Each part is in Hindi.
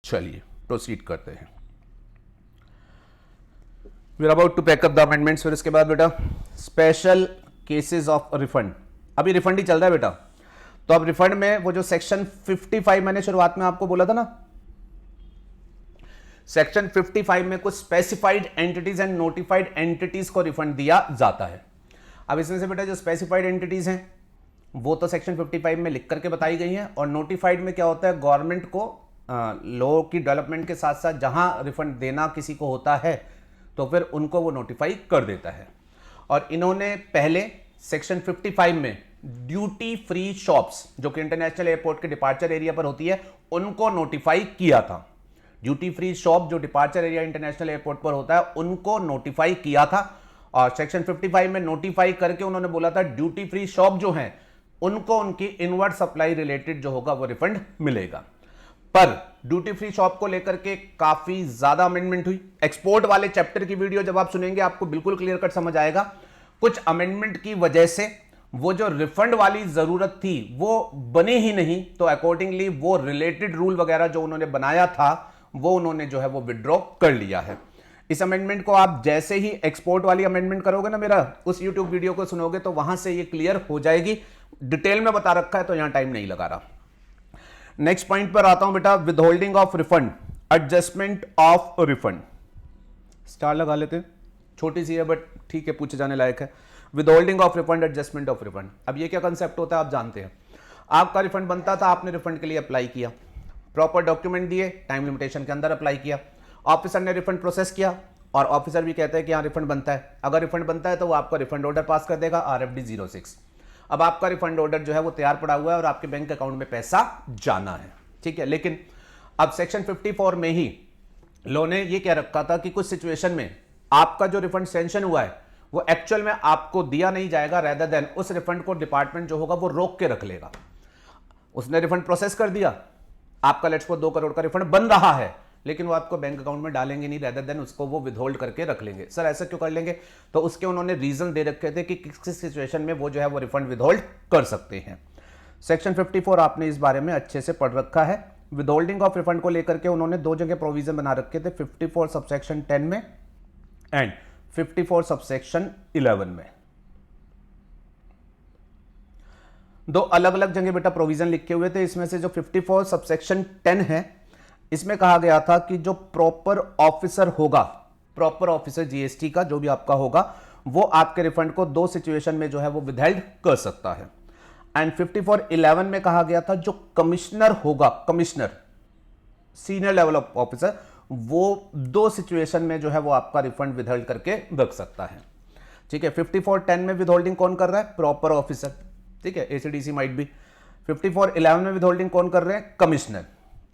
चलिए प्रोसीड करते हैं। We are about to pack up the amendments. फिर इसके बाद बेटा स्पेशल केसेस ऑफ रिफंड। अभी रिफंड ही चल रहा है बेटा, तो अब रिफंड में वो जो सेक्शन 55 मैंने शुरुआत में आपको बोला था ना, सेक्शन 55 में कुछ specified entities and notified entities को रिफंड दिया जाता है। अब इसमें से बेटा जो स्पेसिफाइड एंटिटीज हैं वो तो सेक्शन 55 में लिख करके बताई गई हैं, और नोटिफाइड में क्या होता है, गवर्नमेंट को लॉ की डेवलपमेंट के साथ साथ जहां रिफंड देना किसी को होता है तो फिर उनको वो नोटिफाई कर देता है। और इन्होंने पहले सेक्शन 55 में ड्यूटी फ्री शॉप्स जो कि इंटरनेशनल एयरपोर्ट के डिपार्चर एरिया पर होती है उनको नोटिफाई किया था। ड्यूटी फ्री शॉप जो डिपार्चर एरिया इंटरनेशनल एयरपोर्ट पर होता है उनको नोटिफाई किया था, और सेक्शन 55 में नोटिफाई करके उन्होंने बोला था ड्यूटी फ्री शॉप जो है उनको उनकी इनवर्ड सप्लाई रिलेटेड जो होगा वो रिफंड मिलेगा। पर ड्यूटी फ्री शॉप को लेकर के काफी ज्यादा अमेंडमेंट हुई। एक्सपोर्ट वाले चैप्टर की वीडियो जब आप सुनेंगे आपको बिल्कुल क्लियर कट समझ आएगा। कुछ अमेंडमेंट की वजह से वो जो रिफंड वाली जरूरत थी वो बनी ही नहीं, तो अकॉर्डिंगली वो रिलेटेड रूल वगैरह जो उन्होंने बनाया था वो उन्होंने जो है वो विड्रॉ कर लिया है। इस अमेंडमेंट को आप जैसे ही एक्सपोर्ट वाली अमेंडमेंट करोगे ना, मेरा उस यूट्यूब वीडियो को सुनोगे तो वहां से ये क्लियर हो जाएगी। डिटेल में बता रखा है तो यहां टाइम नहीं लगा रहा। नेक्स्ट पॉइंट पर आता हूं बेटा, withholding of refund, adjustment of refund. Star लगा लेते हैं, छोटी सी है बट ठीक है, पूछे जाने लायक है। Withholding of refund, adjustment of refund. अब ये क्या कंसेप्ट होता है आप जानते हैं। आपका रिफंड बनता था, आपने रिफंड के लिए अप्लाई किया, प्रॉपर डॉक्यूमेंट दिए, टाइम लिमिटेशन के अंदर अप्लाई किया, ऑफिसर ने रिफंड प्रोसेस किया, और ऑफिसर भी कहता है कि हाँ रिफंड बनता है। अगर रिफंड बनता है तो वो आपका रिफंड ऑर्डर पास कर देगा, RFD 06। अब आपका रिफंड ऑर्डर जो है वो तैयार पड़ा हुआ है और आपके बैंक अकाउंट में पैसा जाना है, ठीक है। लेकिन अब सेक्शन 54 में ही लॉ ने ये कह रखा था कि कुछ सिचुएशन में आपका जो रिफंड सैंक्शन हुआ है वो एक्चुअल में आपको दिया नहीं जाएगा, रेदर देन उस रिफंड को डिपार्टमेंट जो होगा वो रोक के रख लेगा। उसने रिफंड प्रोसेस कर दिया, आपका लेट्स सपोज 2 करोड़ का रिफंड बन रहा है, लेकिन वो आपको बैंक अकाउंट में डालेंगे नहीं, रेदर देन उसको वो विदहोल्ड करके रख लेंगे। सर ऐसा क्यों कर लेंगे, तो उसके उन्होंने रीजन दे रखे थे कि किस सिचुएशन में वो जो है वो रिफंड विदहोल्ड कर सकते हैं। सेक्शन 54 आपने इस बारे में अच्छे से पढ़ रखा है। विदहोल्डिंग ऑफ रिफंड को लेकर के उन्होंने 2 जगह प्रोविजन बना रखे थे, 54 सबसेक्शन 10 में एंड 54 सबसेक्शन 11 में। 2 अलग अलग जगह बेटा प्रोविजन लिखे हुए थे। इसमें से जो 54 सबसेक्शन 10 है इसमें कहा गया था कि जो प्रॉपर ऑफिसर होगा, प्रॉपर ऑफिसर GST का जो भी आपका होगा, वो आपके रिफंड को 2 सिचुएशन में जो है वो विदहेल्ड कर सकता है। एंड 54(11) में कहा गया था जो कमिश्नर होगा, commissioner senior level of officer, वो 2 सिचुएशन में जो है वो आपका रिफंड विदहेल्ड करके रख सकता है, ठीक है। 54(10) में विदहोल्डिंग कौन कर रहा है, प्रॉपर ऑफिसर, ठीक है, ACDC माइट भी। 54(11) में विदहोल्डिंग कौन कर रहे हैं, कमिश्नर।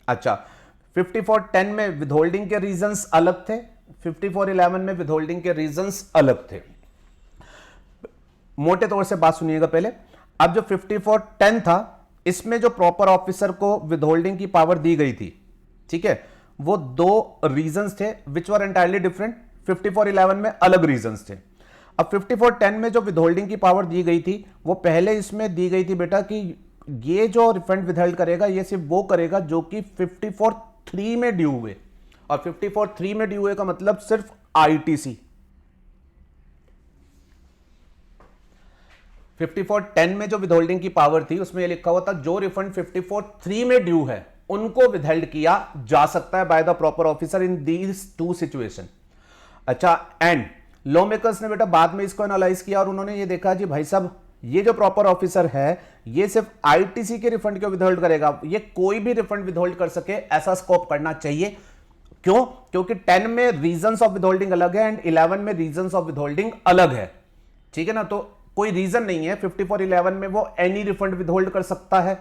अच्छा, 54(10) में विदहोल्डिंग के रीजंस अलग थे, 54(11) में विदहोल्डिंग के रीजंस अलग थे। मोटे तौर से बात सुनिएगा पहले। अब जो 54(10) था इसमें जो प्रॉपर ऑफिसर को विदहोल्डिंग की पावर दी गई थी, ठीक है, वो 2 रीजंस थे विच वर एंटायरली डिफरेंट। 54(11) में अलग रीजंस थे। अब 54(10) में जो विदहोल्डिंग की पावर दी गई थी वो पहले इसमें दी गई थी बेटा कि ये जो रिफंड विदहेल्ड करेगा ये सिर्फ वो करेगा जो कि 54(3) में ड्यू हुए, और 54(3) में ड्यू हुए का मतलब सिर्फ ITC। 54(10) में जो विदहोल्डिंग की पावर थी उसमें ये लिखा हुआ था जो रिफंड 54(3) में ड्यू है उनको विदहेल्ड किया जा सकता है by the proper officer in these 2 situation. अच्छा, एंड लॉ मेकर्स ने बेटा बाद में इसको एनालाइज किया और उन्होंने ये देखा जी भाई साहब ये जो प्रॉपर ऑफिसर है ये सिर्फ ITC के रिफंड को विदहोल्ड करेगा, ये कोई भी रिफंड विदहोल्ड कर सके ऐसा स्कोप करना चाहिए। क्यों, क्योंकि 10 में रीजंस ऑफ विदहोल्डिंग अलग है एंड 11 में रीजंस ऑफ विदहोल्डिंग अलग है, ठीक है ना। तो कोई रीजन नहीं है 54(11) में वो एनी रिफंड विदहोल्ड कर सकता है,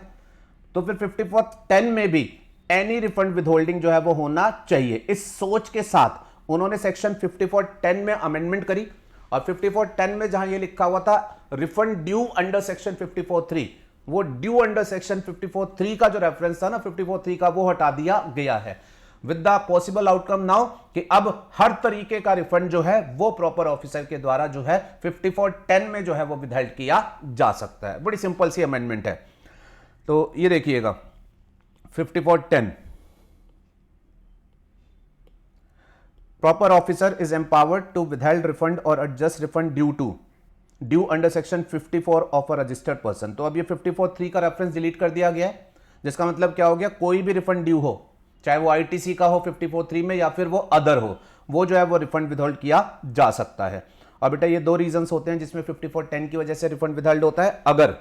तो फिर 54(10) में भी एनी रिफंड विदहोल्डिंग जो है वो होना चाहिए। इस सोच के साथ उन्होंने सेक्शन 54(10) में अमेंडमेंट करी, और 54(10) में जहां ये लिखा हुआ था रिफंड ड्यू अंडर सेक्शन 54(3), वो ड्यू अंडर सेक्शन 54(3) का जो रेफरेंस था ना 54(3) का, वो हटा दिया गया है with the possible outcome now कि अब हर तरीके का रिफंड जो है वो प्रॉपर ऑफिसर के द्वारा जो है 54(10) में जो है वो विदहेल्ड किया जा सकता है। बड़ी सिंपल सी अमेंडमेंट है। तो ये देखिएगा 54(10) proper officer is empowered to withhold refund और adjust refund due under section 54 of a registered person. तो अब ये 54(3) का रेफरेंस डिलीट कर दिया गया है, जिसका मतलब क्या हो गया, कोई भी रिफंड ड्यू हो, चाहे वो आईटीसी का हो 54(3) में या फिर वो अदर हो, वो जो है वो रिफंड विदहोल्ड किया जा सकता है। और बेटा ये दो रीजंस होते हैं जिसमें 54(10) की वजह से रिफंड विदहोल्ड होता है। अगर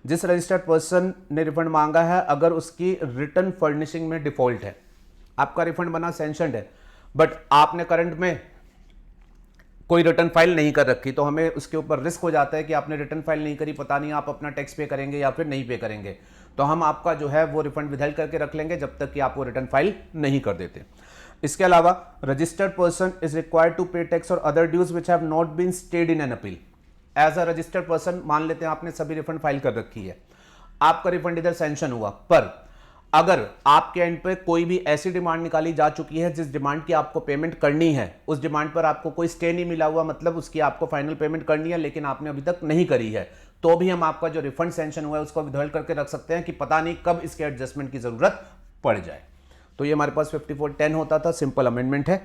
जिस रजिस्टर्ड पर्सन ने रिफंड मांगा है, अगर उसकी रिटर्न फर्निशिंग में डिफॉल्ट है, आपका रिफंड बना सैंक्शनड है, बट आपने करंट में कोई रिटर्न फाइल नहीं कर रखी, तो हमें उसके ऊपर रिस्क हो जाता है कि आपने रिटर्न फाइल नहीं करी, पता नहीं आप अपना टैक्स पे करेंगे या फिर नहीं पे करेंगे, तो हम आपका जो है वो रिफंड विदहेल्ड करके रख लेंगे जब तक कि आप वो रिटर्न फाइल नहीं कर देते। इसके अलावा registered person is required to pay tax और other dues which have not been stayed in an appeal. As a registered person मान लेते हैं आपने सभी रिफंड फाइल कर रखी है, आपका रिफंड इधर सैंक्शन हुआ, पर अगर आपके एंड पे कोई भी ऐसी डिमांड निकाली जा चुकी है जिस डिमांड की आपको पेमेंट करनी है, उस डिमांड पर आपको कोई स्टे नहीं मिला हुआ, मतलब उसकी आपको फाइनल पेमेंट करनी है लेकिन आपने अभी तक नहीं करी है, तो भी हम आपका जो रिफंड सैंक्शन हुआ है उसको विदहोल्ड करके रख सकते हैं कि पता नहीं कब इसके एडजस्टमेंट की जरूरत पड़ जाए। तो ये हमारे पास 54(10) होता था, सिंपल अमेंडमेंट है।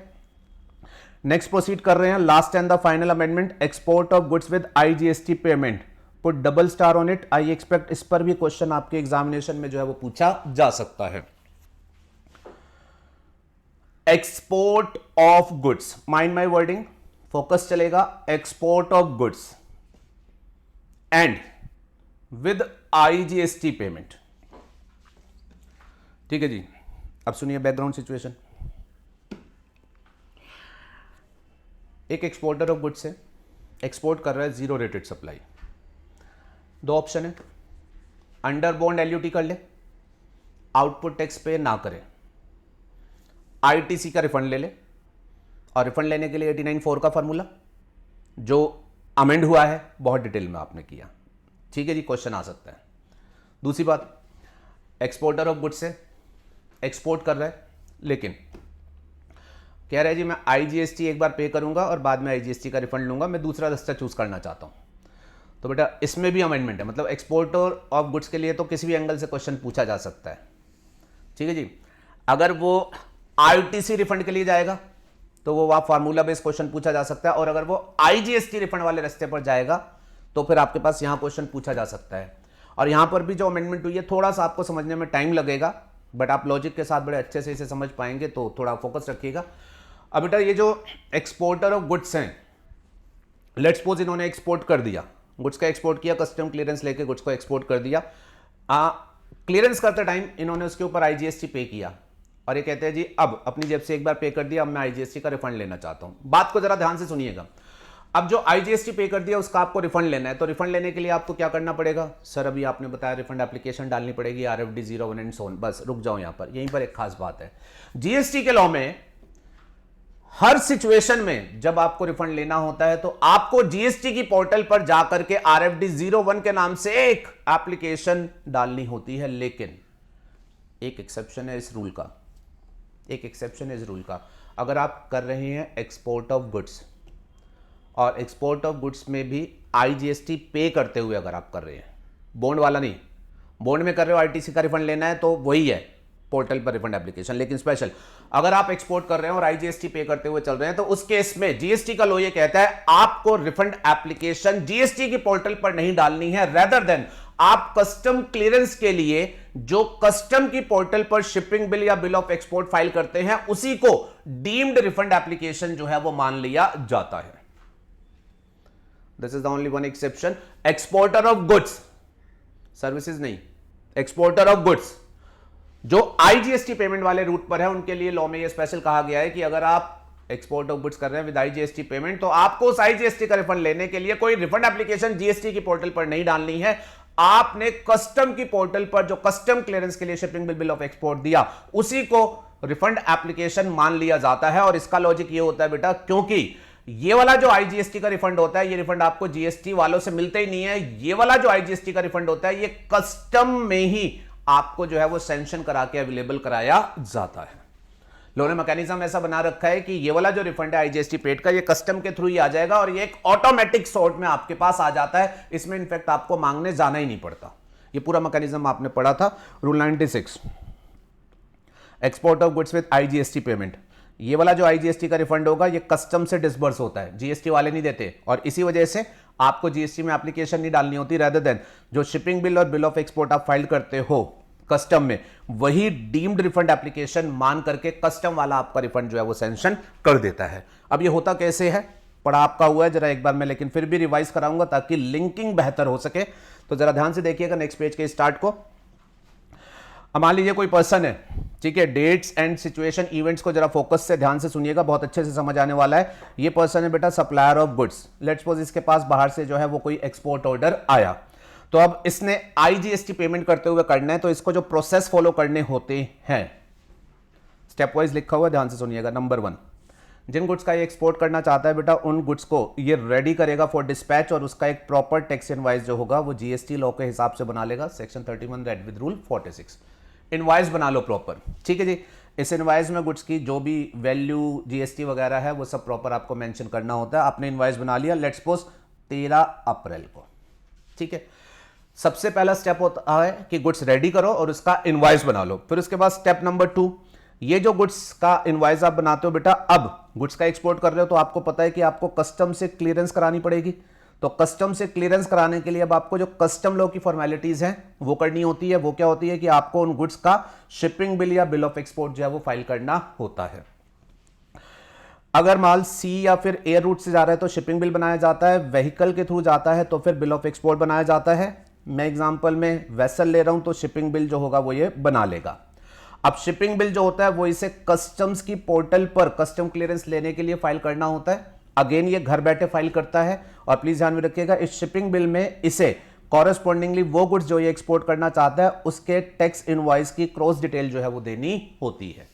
नेक्स्ट प्रोसीड कर रहे हैं, last and the final amendment, export of goods with IGST payment, put double star on it. I expect इस पर भी क्वेश्चन आपके एग्जामिनेशन में जो है वो पूछा जा सकता है। Export of goods, mind my wording, focus चलेगा, export of goods and with IGST payment. ठीक है जी, अब सुनिए बैकग्राउंड सिचुएशन। एक एक्सपोर्टर ऑफ गुड्स है, एक्सपोर्ट कर रहा है जीरो रेटेड सप्लाई। दो ऑप्शन है, अंडर बॉन्ड एलयूटी कर ले, आउटपुट टैक्स पे ना करे, आईटीसी का रिफंड ले ले, और रिफंड लेने के लिए 89(4) का फॉर्मूला जो अमेंड हुआ है बहुत डिटेल में आपने किया। ठीक है जी, क्वेश्चन आ सकता है। दूसरी बात, एक्सपोर्टर ऑफ गुड्स से एक्सपोर्ट कर रहा है लेकिन कह रहा है जी मैं आईजीएसटी एक बार पे करूंगा और बाद में आईजीएसटी का रिफंड लूंगा, मैं दूसरा रास्ता चूज करना चाहता हूं। तो बेटा इसमें भी अमेंडमेंट है, मतलब एक्सपोर्टर ऑफ गुड्स के लिए तो किसी भी एंगल से क्वेश्चन पूछा जा सकता है। ठीक है जी, अगर वो आईटीसी रिफंड के लिए जाएगा तो वो वहां फार्मूला बेस्ड क्वेश्चन पूछा जा सकता है, और अगर वो आईजीएसटी रिफंड वाले रास्ते पर जाएगा तो फिर आपके पास यहां क्वेश्चन पूछा जा सकता है। और यहां पर भी जो अमेंडमेंट हुई है थोड़ा सा आपको समझने में टाइम लगेगा, बट आप लॉजिक के साथ बड़े अच्छे से इसे समझ पाएंगे, तो थोड़ा फोकस रखिएगा। अब बेटा ये जो एक्सपोर्टर ऑफ गुड्स हैं, लेट्स सपोज इन्होंने एक्सपोर्ट कर दिया, गुड्स का एक्सपोर्ट किया, कस्टम क्लियरेंस लेके गुड्स को एक्सपोर्ट कर दिया, क्लियरेंस करते टाइम इन्होंने उसके ऊपर आईजीएसटी पे किया, और ये कहते हैं जी अब अपनी जेब से एक बार पे कर दिया, अब मैं आईजीएसटी का रिफंड लेना चाहता हूं। बात को जरा ध्यान से सुनिएगा। अब जो आईजीएसटी पे कर दिया उसका आपको रिफंड लेना है, तो रिफंड लेने के लिए आपको क्या करना पड़ेगा? सर अभी आपने बताया रिफंड एप्लीकेशन डालनी पड़ेगी, RFD 01 एंड सोन। बस रुक जाओ यहां पर, यहीं पर एक खास बात है, जीएसटी के लॉ में हर सिचुएशन में जब आपको रिफंड लेना होता है तो आपको जीएसटी की पोर्टल पर जाकर के RFD 01 के नाम से एक एप्लीकेशन डालनी होती है, लेकिन एक एक्सेप्शन है इस रूल का, एक एक्सेप्शन है इस रूल का। अगर आप कर रहे हैं एक्सपोर्ट ऑफ गुड्स, और एक्सपोर्ट ऑफ गुड्स में भी आईजीएसटी पे करते हुए अगर आप कर रहे हैं, बॉन्ड वाला नहीं, बॉन्ड में कर रहे हो आईटीसी का रिफंड लेना है तो वही है पोर्टल पर रिफंड एप्लीकेशन, लेकिन स्पेशल अगर आप एक्सपोर्ट कर रहे हैं और आईजीएसटी पे करते हुए चल रहे हैं तो उस केस में जीएसटी का लॉ ये कहता है आपको रिफंड एप्लीकेशन जीएसटी की पोर्टल पर नहीं डालनी है, रेदर देन आप कस्टम क्लियरेंस के लिए जो कस्टम की पोर्टल पर शिपिंग बिल या बिल ऑफ एक्सपोर्ट फाइल करते हैं उसी को डीम्ड रिफंड एप्लीकेशन जो है वो मान लिया जाता है। This is the only one exception, exporter of goods, services नहीं, एक्सपोर्टर ऑफ गुड्स जो आईजीएसटी पेमेंट वाले रूट पर है उनके लिए लॉ में ये स्पेशल कहा गया है कि अगर आप एक्सपोर्ट ऑफ गुड्स कर रहे हैं विद आईजीएसटी पेमेंट तो आपको उस आईजीएसटी का रिफंड लेने के लिए कोई रिफंड एप्लीकेशन जीएसटी की पोर्टल पर नहीं डालनी है, आपने कस्टम की पोर्टल पर जो कस्टम क्लियरेंस के लिए shipping bill, bill of export दिया उसी को रिफंड एप्लीकेशन मान लिया जाता है। और इसका लॉजिक ये होता है बेटा, क्योंकि ये वाला जो आईजीएसटी का रिफंड होता है ये रिफंड आपको जीएसटी वालों से मिलते ही नहीं है, ये वाला जो आईजीएसटी का रिफंड होता है ये कस्टम में ही आपको जो है वो सैंक्शन करा के अवेलेबल कराया जाता है। लोगों ने मैकेनिज्म ऐसा बना रखा है कि ये वाला जो रिफंड है आईजीएसटी पेड का ये कस्टम के थ्रू ही आ जाएगा और ये एक ऑटोमेटिक सॉर्ट में आपके पास आ जाता है, इसमें इनफैक्ट आपको मांगने जाना ही नहीं पड़ता। ये पूरा मैकेनिज्म आपने पढ़ा था rule 96, export of goods with IGST payment. ये वाला जो आईजीएसटी का रिफंड होगा ये कस्टम से डिसबर्स होता है, जीएसटी वाले नहीं देते, और इसी वजह से आपको जीएसटी में एप्लीकेशन नहीं डालनी होती। रेदर देन जो शिपिंग बिल और बिल ऑफ एक्सपोर्ट आप फाइल करते हो कस्टम में, वही डीम्ड रिफंड एप्लीकेशन मान करके कस्टम वाला आपका रिफंड जो है वो सैंक्शन कर देता है। अब ये होता कैसे है, पढ़ा आपका हुआ है जरा एक बार मैं, लेकिन फिर भी रिवाइज कराऊंगा ताकि लिंकिंग बेहतर हो सके। तो जरा ध्यान से देखिएगा नेक्स्ट पेज के स्टार्ट को। अब मान लीजिए कोई पर्सन है, ठीक है, डेट्स एंड सिचुएशन इवेंट्स को जरा फोकस से ध्यान से सुनिएगा, बहुत अच्छे से समझ आने वाला है। ये पर्सन है बेटा supplier of goods, let's suppose इसके पास बाहर से जो है वो कोई एक्सपोर्ट ऑर्डर आया, तो अब इसने आईजीएसटी पेमेंट करते हुए करना है, तो इसको जो प्रोसेस फॉलो करने होते हैं स्टेप वाइज लिखा हुआ, ध्यान से सुनिएगा। नंबर 1, जिन गुड्स का ये एक्सपोर्ट करना चाहता है बेटा, उन गुड्स को ये रेडी करेगा फॉर डिस्पैच, और उसका एक प्रॉपर टैक्स इनवाइस जो होगा वो जीएसटी लॉ के हिसाब से बना लेगा, section 31 red with rule 46। Invoice बना लो प्रॉपर, ठीक है जी। इस इनवाइस में गुड्स की जो भी वैल्यू जीएसटी वगैरह है वो सब प्रॉपर आपको मेंशन करना होता है। आपने इनवाइस बना लिया, लेट्स सपोज 13 अप्रैल को, ठीक है। सबसे पहला स्टेप होता है कि गुड्स रेडी करो और उसका इनवाइस बना लो। फिर उसके बाद स्टेप नंबर 2, ये जो गुड्स का इनवाइस आप बनाते हो बेटा, अब गुड्स का एक्सपोर्ट कर रहे हो तो आपको पता है कि आपको कस्टम से क्लियरेंस करानी पड़ेगी। तो कस्टम से क्लियरेंस कराने के लिए अब आपको जो कस्टम लॉ की फॉर्मेलिटीज हैं वो करनी होती है। वो क्या होती है कि आपको उन गुड्स का शिपिंग बिल या बिल ऑफ एक्सपोर्ट जो है वो फाइल करना होता है। अगर माल सी या फिर एयर रूट से जा रहा है तो शिपिंग बिल बनाया जाता है, व्हीकल के थ्रू जाता है तो फिर बिल ऑफ एक्सपोर्ट बनाया जाता है। मैं एग्जांपल में वेसल ले रहा हूं तो शिपिंग बिल जो होगा वो ये बना लेगा। अब शिपिंग बिल जो होता है वो इसे कस्टम्स की पोर्टल पर कस्टम क्लियरेंस लेने के लिए फाइल करना होता है। अगेन ये घर बैठे फाइल करता है, और प्लीज ध्यान में रखिएगा इस शिपिंग बिल में इसे कॉरेस्पॉन्डिंगली वो गुड्स जो ये एक्सपोर्ट करना चाहता है उसके टैक्स इनवॉइस की क्रॉस डिटेल जो है वो देनी होती है।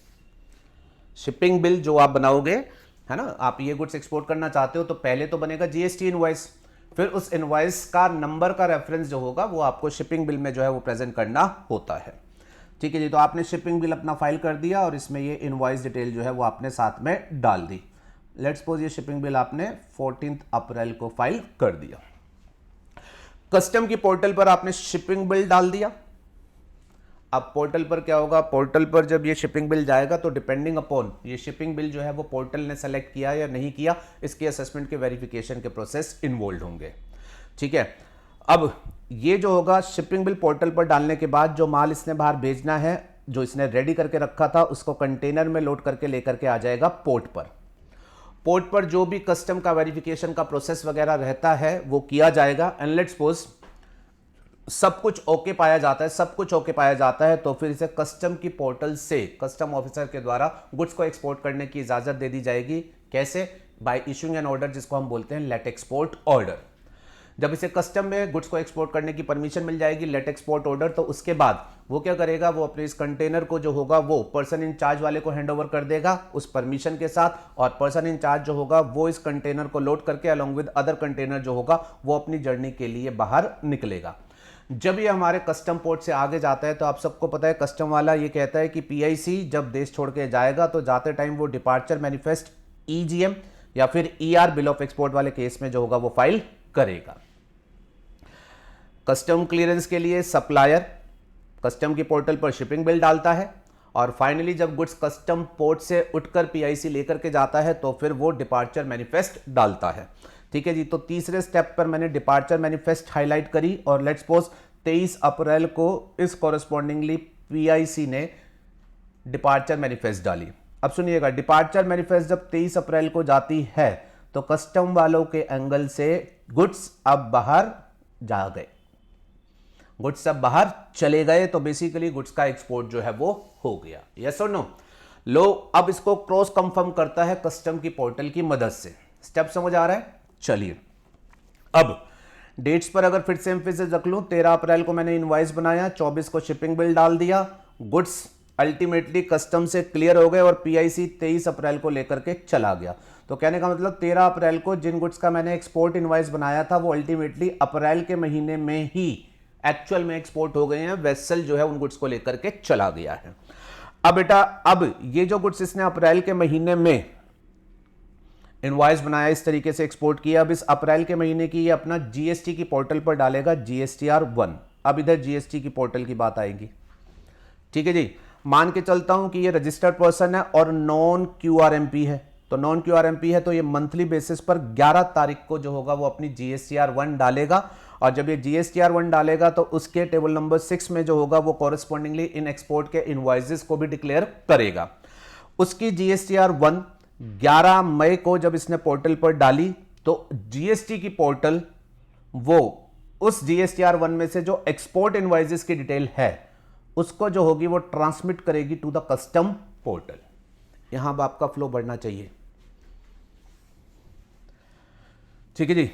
शिपिंग बिल जो आप बनाओगे, है ना, आप ये गुड्स एक्सपोर्ट करना चाहते हो तो पहले तो बनेगा जीएसटी इनवॉइस, फिर उस इनवॉइस का नंबर का रेफरेंस जो होगा वो आपको शिपिंग बिल में जो है वो प्रेजेंट करना होता है, ठीक है जी। तो आपने शिपिंग बिल अपना फाइल कर दिया और इसमें ये इनवॉइस डिटेल जो है वो आपने साथ में डाल दी। लेट्स सपोज ये शिपिंग बिल आपने 14 अप्रैल को फाइल कर दिया। कस्टम की पोर्टल पर आपने शिपिंग बिल डाल दिया। अब पोर्टल पर क्या होगा, पोर्टल पर जब ये शिपिंग बिल जाएगा तो डिपेंडिंग अपॉन ये शिपिंग बिल जो है वो पोर्टल ने सेलेक्ट किया या नहीं किया, इसकी असेसमेंट के वेरिफिकेशन के प्रोसेस इन्वॉल्व होंगे, ठीक है। अब ये जो होगा शिपिंग बिल पोर्टल पर डालने के बाद जो माल इसने बाहर भेजना है, जो इसने रेडी करके रखा था, उसको कंटेनर में लोड करके लेकर के आ जाएगा पोर्ट पर। पोर्ट पर जो भी कस्टम का वेरिफिकेशन का प्रोसेस वगैरह रहता है वो किया जाएगा। एंड लेट्स सपोज सब कुछ ओके पाया जाता है, सब कुछ ओके पाया जाता है तो फिर इसे कस्टम की पोर्टल से कस्टम ऑफिसर के द्वारा गुड्स को एक्सपोर्ट करने की इजाजत दे दी जाएगी। कैसे? बाय इशूइंग एन ऑर्डर, जिसको हम बोलते हैं लेट एक्सपोर्ट ऑर्डर। जब इसे कस्टम में गुड्स को एक्सपोर्ट करने की परमिशन मिल जाएगी, लेट एक्सपोर्ट ऑर्डर, तो उसके बाद वो क्या करेगा, वो अपने इस कंटेनर को जो होगा वो पर्सन इन चार्ज वाले को हैंड ओवर कर देगा उस परमिशन के साथ, और पर्सन इन चार्ज जो होगा वो इस कंटेनर को लोड करके अलॉन्ग विद अदर कंटेनर जो होगा वो अपनी जर्नी के लिए बाहर निकलेगा। जब ये हमारे कस्टम पोर्ट से आगे जाता है तो आप सबको पता है कस्टम वाला ये कहता है कि पीआईसी जब देश छोड़ के जाएगा तो जाते टाइम वो डिपार्चर मैनिफेस्ट ईजीएम या फिर ईआर बिल ऑफ एक्सपोर्ट वाले केस में जो होगा वो फाइल करेगा। कस्टम क्लियरेंस के लिए सप्लायर कस्टम की पोर्टल पर शिपिंग बिल डालता है, और फाइनली जब गुड्स कस्टम पोर्ट से उठकर पीआईसी लेकर के जाता है तो फिर वो डिपार्चर मैनिफेस्ट डालता है, ठीक है जी। तो तीसरे स्टेप पर मैंने डिपार्चर मैनिफेस्ट हाईलाइट करी, और लेट्स सपोज 23 अप्रैल को इस कॉरेस्पॉन्डिंगली पीआईसी ने डिपार्चर मैनिफेस्ट डाली। अब सुनिएगा, डिपार्चर मैनिफेस्ट जब 23 अप्रैल को जाती है तो कस्टम वालों के एंगल से गुड्स अब बाहर जा गए, गुड्स अब बाहर चले गए, तो बेसिकली गुड्स का एक्सपोर्ट जो है वो हो गया। यस और नो? लो अब इसको क्रॉस कंफर्म करता है कस्टम की पोर्टल की मदद से। स्टेप समझ आ रहा है? चलिए अब डेट्स पर अगर फिर से एम्फेसिस रख लूं, 13 अप्रैल को मैंने इनवॉइस बनाया, 24 को शिपिंग बिल डाल दिया, गुड्स अल्टीमेटली कस्टम से क्लियर हो गए और पीआईसी 23 अप्रैल को लेकर के चला गया। तो कहने का मतलब 13 अप्रैल को जिन गुड्स का मैंने एक्सपोर्ट इनवॉइस बनाया था वो अल्टीमेटली अप्रैल के महीने में ही एक्चुअल में एक्सपोर्ट हो गए हैं, वेसल जो है उन गुड्स को लेकर के चला गया है। अब बेटा अब ये जो गुड्स इसने अप्रैल के महीने में इनवॉइस बनाया, इस तरीके से एक्सपोर्ट किया, अब इस अप्रैल के महीने की ये अपना जीएसटी की पोर्टल पर डालेगा GSTR 1। अब इधर जीएसटी की पोर्टल की बात आएगी, ठीक है जी। मान के चलता हूं कि ये रजिस्टर्ड पर्सन है और नॉन क्यूआरएमपी है, तो नॉन क्यूआरएमपी है तो ये मंथली बेसिस पर 11 तारीख को जो होगा वो अपनी GSTR1 डालेगा, और जब ये GSTR1 डालेगा तो उसके टेबल नंबर 6 में जो होगा वो कॉरेस्पॉन्डिंगली इन एक्सपोर्ट के इनवॉइसेस को भी डिक्लेयर करेगा। उसकी GSTR1 11 मई को जब इसने पोर्टल पर डाली तो जीएसटी की पोर्टल वो उस GSTR1 में से जो एक्सपोर्ट इनवॉइसेस की डिटेल है उसको जो होगी वो ट्रांसमिट करेगी टू द कस्टम पोर्टल। यहां अब आपका फ्लो बढ़ना चाहिए, ठीक है जी।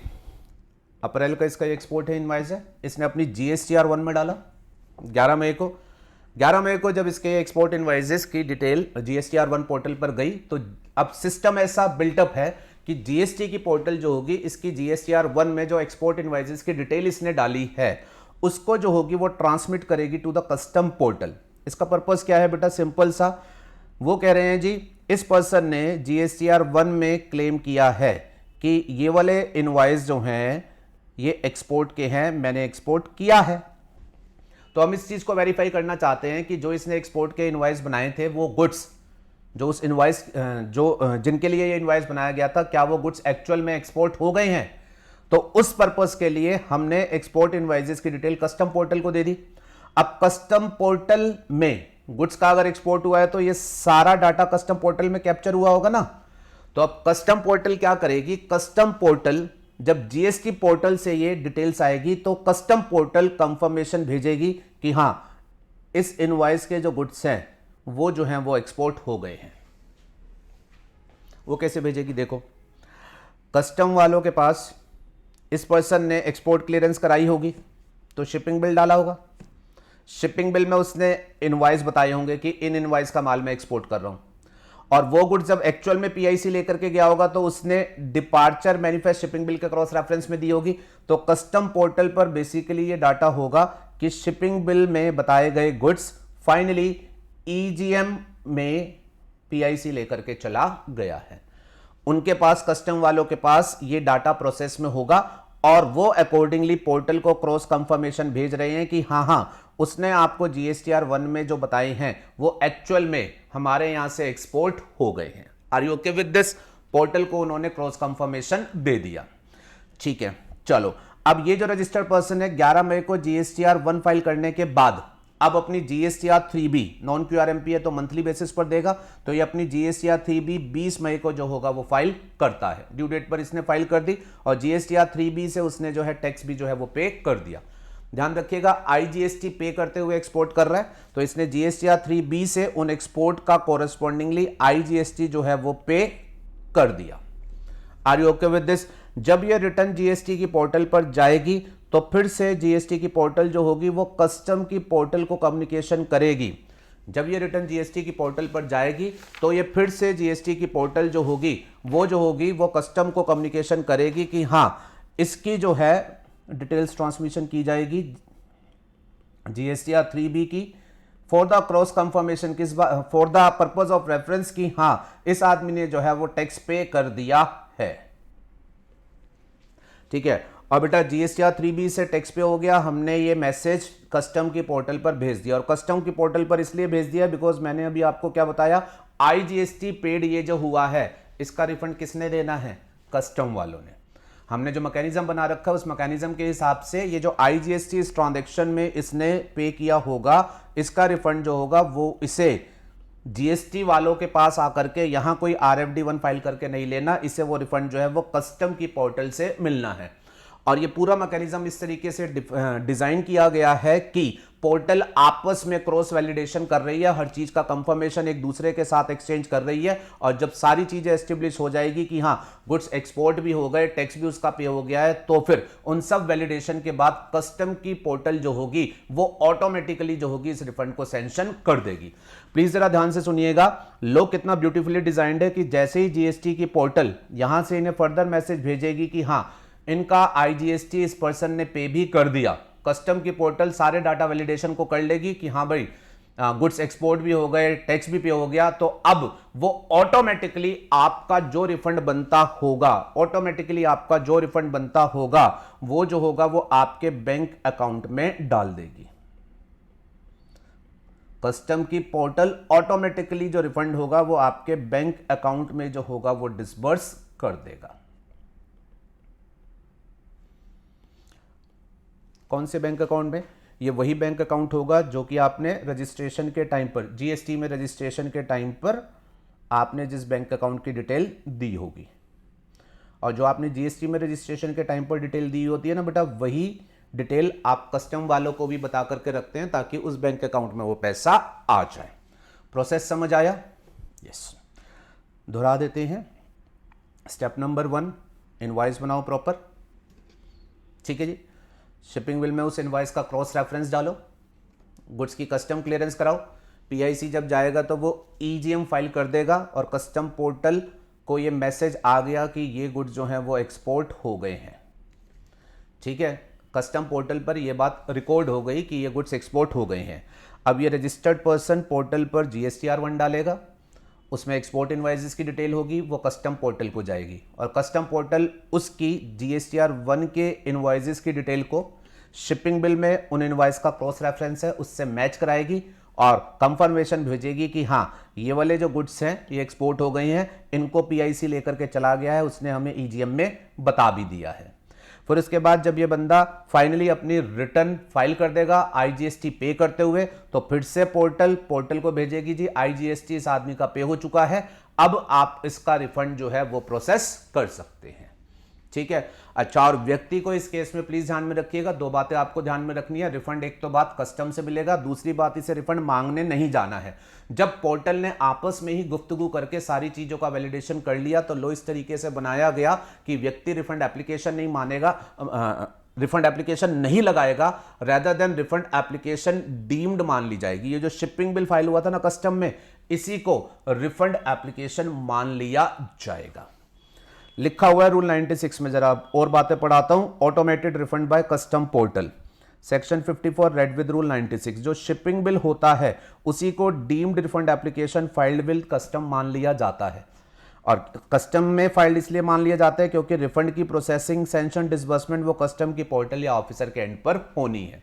अप्रैल का इसका एक्सपोर्ट है, इनवॉइस है, इसने अपनी GSTR1 में डाला 11 मई को। 11 मई को जब इसके एक्सपोर्ट इनवॉइसेस की डिटेल GSTR1 पोर्टल पर गई तो अब सिस्टम ऐसा बिल्टअप है कि जीएसटी की पोर्टल जो होगी इसकी GSTR1 में जो एक्सपोर्ट इनवॉइसेस की डिटेल इसने डाली है उसको जो होगी वो ट्रांसमिट करेगी टू द कस्टम पोर्टल। इसका पर्पस क्या है बेटा, सिंपल सा, वो कह रहे हैं जी इस पर्सन ने GSTR1 में क्लेम किया है कि ये वाले इनवॉइस जो हैं ये एक्सपोर्ट के हैं, मैंने एक्सपोर्ट किया है। तो हम इस चीज को वेरीफाई करना चाहते हैं कि जो इसने एक्सपोर्ट के इनवॉइस बनाए थे वो गुड्स जो उस इनवॉइस जिनके लिए ये इनवॉइस बनाया गया था क्या वो गुड्स एक्चुअल में एक्सपोर्ट हो गए हैं। तो उस पर्पस के लिए हमने एक्सपोर्ट इनवॉइसेस की डिटेल कस्टम पोर्टल को दे दी। अब कस्टम पोर्टल में गुड्स का अगर एक्सपोर्ट हुआ है तो ये सारा डाटा कस्टम पोर्टल में कैप्चर हुआ होगा ना। तो अब कस्टम पोर्टल क्या करेगी, कस्टम पोर्टल जब जीएसटी पोर्टल से ये डिटेल्स आएगी तो कस्टम पोर्टल कंफर्मेशन भेजेगी कि हां इस इनवॉइस के जो गुड्स हैं वो जो हैं वो एक्सपोर्ट हो गए हैं। वो कैसे भेजेगी, देखो कस्टम वालों के पास इस पर्सन ने एक्सपोर्ट क्लियरेंस कराई होगी तो शिपिंग बिल डाला होगा, शिपिंग बिल में उसने इनवॉइस बताए होंगे कि इन इनवॉइस का माल मैं एक्सपोर्ट कर रहा हूं, और वो गुड्स जब एक्चुअल में पीआईसी लेकर के गया होगा तो उसने डिपार्चर मैनिफेस्ट शिपिंग बिल के क्रॉस रेफरेंस में दी होगी। तो कस्टम पोर्टल पर बेसिकली ये डाटा होगा कि शिपिंग बिल में बताए गए गुड्स फाइनली ईजीएम में पीआईसी लेकर के चला गया है। उनके पास कस्टम वालों के पास ये डाटा प्रोसेस में होगा और वो अकॉर्डिंगली पोर्टल को क्रॉस कंफर्मेशन भेज रहे हैं कि हां उसने आपको GSTR1 में जो बताए हैं वो एक्चुअल में हमारे यहां से एक्सपोर्ट हो गए हैं। Are you okay with this. Portal को उन्होंने क्रॉस कंफर्मेशन दे दिया, ठीक है। चलो अब ये जो रजिस्टर्ड पर्सन है 11 मई को GSTR1 फाइल करने के बाद अब अपनी GSTR3B नॉन क्यूआरएमपी है तो मंथली बेसिस पर देगा, तो ये अपनी GSTR3B 20 मई को जो होगा वो फाइल करता है। ड्यू डेट पर इसने फाइल कर दी और GSTR3B से उसने जो है टैक्स भी जो है वो पे कर दिया। ध्यान रखिएगा IGST पे करते हुए एक्सपोर्ट कर रहा है तो इसने GSTR3B से उन एक्सपोर्ट का कोरेस्पॉन्डिंगली IGST जो है वो पे कर दिया। Are you okay with this. जब ये रिटर्न GST की पोर्टल पर जाएगी तो फिर से GST की पोर्टल जो होगी वो कस्टम की पोर्टल को कम्युनिकेशन करेगी। जब ये रिटर्न GST की पोर्टल पर जाएगी तो ये फिर से GST की पोर्टल जो होगी वो कस्टम को कम्युनिकेशन करेगी कि हाँ इसकी जो है डिटेल्स ट्रांसमिशन की जाएगी GSTR3B की for the cross confirmation, for the purpose of reference की हाँ इस आदमी ने जो है वो टैक्स पे कर दिया है, ठीक है। और बेटा GSTR3B से टैक्स पे हो गया, हमने ये मैसेज कस्टम की पोर्टल पर भेज दिया। और कस्टम की पोर्टल पर इसलिए भेज दिया बिकॉज मैंने अभी आपको क्या बताया, IGST पेड ये जो हुआ है इसका रिफंड किसने देना है, कस्टम वालों ने। हमने जो मैकेनिज्म बना रखा है उस मैकेनिज्म के हिसाब से ये जो IGST इस ट्रांजैक्शन में इसने पे किया होगा इसका रिफंड जो होगा वो इसे GST वालों के पास आकर के यहां कोई RFD1 फाइल करके नहीं लेना, इसे वो रिफंड जो है वो कस्टम की पोर्टल से मिलना है। और ये पूरा मैकेनिज्म इस तरीके से डिजाइन किया गया है कि पोर्टल आपस में क्रॉस वैलिडेशन कर रही है, हर चीज का कंफर्मेशन एक दूसरे के साथ एक्सचेंज कर रही है। और जब सारी चीजें एस्टेब्लिश हो जाएगी कि हाँ गुड्स एक्सपोर्ट भी हो गए, टैक्स भी उसका पे हो गया है, तो फिर उन सब वैलिडेशन के बाद कस्टम की पोर्टल जो होगी वो ऑटोमेटिकली जो होगी इस रिफंड को सैंक्शन कर देगी। प्लीज जरा ध्यान से सुनिएगा, लो कितना ब्यूटीफुली डिजाइंड है कि जैसे ही GST की पोर्टल यहां से इन्हें फर्दर मैसेज भेजेगी कि हाँ इनका IGST इस पर्सन ने पे भी कर दिया, कस्टम की पोर्टल सारे डाटा वैलिडेशन को कर लेगी कि हाँ भाई गुड्स एक्सपोर्ट भी हो गए, टैक्स भी पे हो गया, तो अब वो ऑटोमेटिकली आपका जो रिफंड बनता होगा वो जो होगा वो आपके बैंक अकाउंट में डाल देगी। कस्टम की पोर्टल ऑटोमेटिकली जो रिफंड होगा वो आपके बैंक अकाउंट में जो होगा वो डिसबर्स कर देगा। कौन से बैंक अकाउंट में? ये वही बैंक अकाउंट होगा जो कि आपने रजिस्ट्रेशन के टाइम पर, जीएसटी में रजिस्ट्रेशन के टाइम पर आपने जिस बैंक अकाउंट की डिटेल दी होगी, और जो आपने जीएसटी में रजिस्ट्रेशन के टाइम पर डिटेल दी होती है ना बेटा, वही डिटेल आप कस्टम वालों को भी बता करके रखते हैं ताकि उस बैंक अकाउंट में वो पैसा आ जाए। प्रोसेस समझ आया? यस। दोहरा देते हैं। स्टेप नंबर 1, इनवॉइस बनाओ प्रॉपर। ठीक है जी। शिपिंग बिल में उस इनवॉइस का क्रॉस रेफरेंस डालो, गुड्स की कस्टम क्लियरेंस कराओ। पीआईसी जब जाएगा तो वो ईजीएम फाइल कर देगा और कस्टम पोर्टल को ये मैसेज आ गया कि ये गुड्स जो हैं वो एक्सपोर्ट हो गए हैं। ठीक है, कस्टम पोर्टल पर ये बात रिकॉर्ड हो गई कि ये गुड्स एक्सपोर्ट हो गए हैं। अब ये रजिस्टर्ड पर्सन पोर्टल पर जीएसटीआर 1 डालेगा, उसमें एक्सपोर्ट इनवॉइसेस की डिटेल होगी, वो कस्टम पोर्टल को जाएगी और कस्टम पोर्टल उसकी जीएसटीआर 1 के इनवॉइसेस की डिटेल को शिपिंग बिल में उन इनवॉइस का क्रॉस रेफरेंस है उससे मैच कराएगी और कंफर्मेशन भेजेगी कि हाँ ये वाले जो गुड्स हैं ये एक्सपोर्ट हो गए हैं, इनको पीआईसी लेकर के चला गया है, उसने हमें ईजीएम में बता भी दिया है। फिर उसके बाद जब ये बंदा फाइनली अपनी रिटर्न फाइल कर देगा आईजीएसटी पे करते हुए, तो फिर से पोर्टल को भेजेगी जी आईजीएसटी इस आदमी का पे हो चुका है, अब आप इसका रिफंड जो है वो प्रोसेस कर सकते हैं। ठीक है। अच्छा, और व्यक्ति को इस केस में प्लीज ध्यान में रखिएगा, 2 बातें आपको ध्यान में रखनी है। रिफंड एक तो बात कस्टम से मिलेगा, दूसरी बात इसे रिफंड मांगने नहीं जाना है। जब पोर्टल ने आपस में ही गुफ्तगू करके सारी चीजों का वैलिडेशन कर लिया तो लो इस तरीके से बनाया गया कि व्यक्ति रिफंड एप्लीकेशन नहीं मानेगा, रिफंड एप्लीकेशन नहीं लगाएगा, rather than refund application deemed मान ली जाएगी। ये जो शिपिंग बिल फाइल हुआ था ना कस्टम में, इसी को रिफंड एप्लीकेशन मान लिया जाएगा। लिखा हुआ है रूल 96 में, जरा और बातें पढ़ाता हूं। Automated refund by custom portal, section 54 read with rule 96। जो शिपिंग बिल होता है उसी को deemed refund application filed with custom मान लिया जाता है, और कस्टम में फाइल्ड इसलिए मान लिया जाता है क्योंकि रिफंड की प्रोसेसिंग, सैंक्शन, डिसबर्समेंट वो कस्टम की पोर्टल या ऑफिसर के एंड पर होनी है।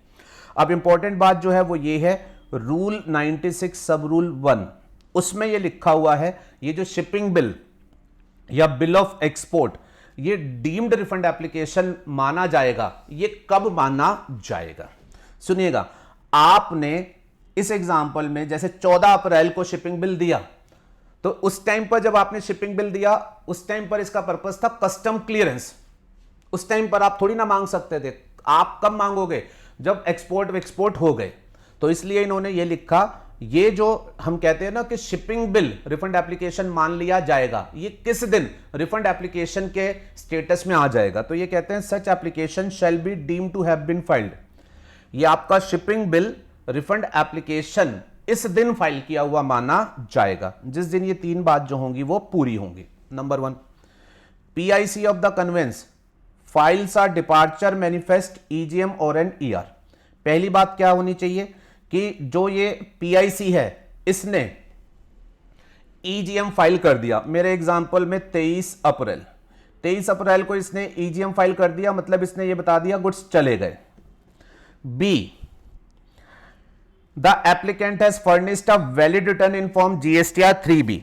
अब इंपॉर्टेंट बात जो है वो ये है, रूल 96 सब रूल 1 उसमें ये लिखा हुआ है, ये जो शिपिंग बिल या बिल ऑफ एक्सपोर्ट ये डीम्ड रिफंड एप्लीकेशन माना जाएगा। ये कब माना जाएगा? सुनिएगा, आपने इस एग्जांपल में जैसे 14 अप्रैल को शिपिंग बिल दिया, तो उस टाइम पर जब आपने शिपिंग बिल दिया उस टाइम पर इसका पर्पस था कस्टम क्लियरेंस। उस टाइम पर आप थोड़ी ना मांग सकते थे। आप कब मांगोगे? जब एक्सपोर्ट हो गए। तो इसलिए इन्होंने ये लिखा, ये जो हम कहते हैं ना कि शिपिंग बिल रिफंड एप्लीकेशन मान लिया जाएगा, ये किस दिन रिफंड एप्लीकेशन के स्टेटस में आ जाएगा? तो ये कहते हैं such application shall be deemed to have been filed. ये आपका शिपिंग बिल रिफंड एप्लीकेशन इस दिन फाइल किया हुआ माना जाएगा, जिस दिन ये 3 बात जो होंगी वो पूरी होंगी। Number 1, PIC of the conveyance files are departure manifest EGM और एन ईआर। पहली बात क्या होनी चाहिए कि जो ये पीआईसी है इसने ईजीएम फाइल कर दिया। मेरे एग्जांपल में 23 अप्रैल को इसने ईजीएम फाइल कर दिया, मतलब इसने ये बता दिया गुड्स चले गए। B, the applicant has furnished a valid return in form GSTR 3B।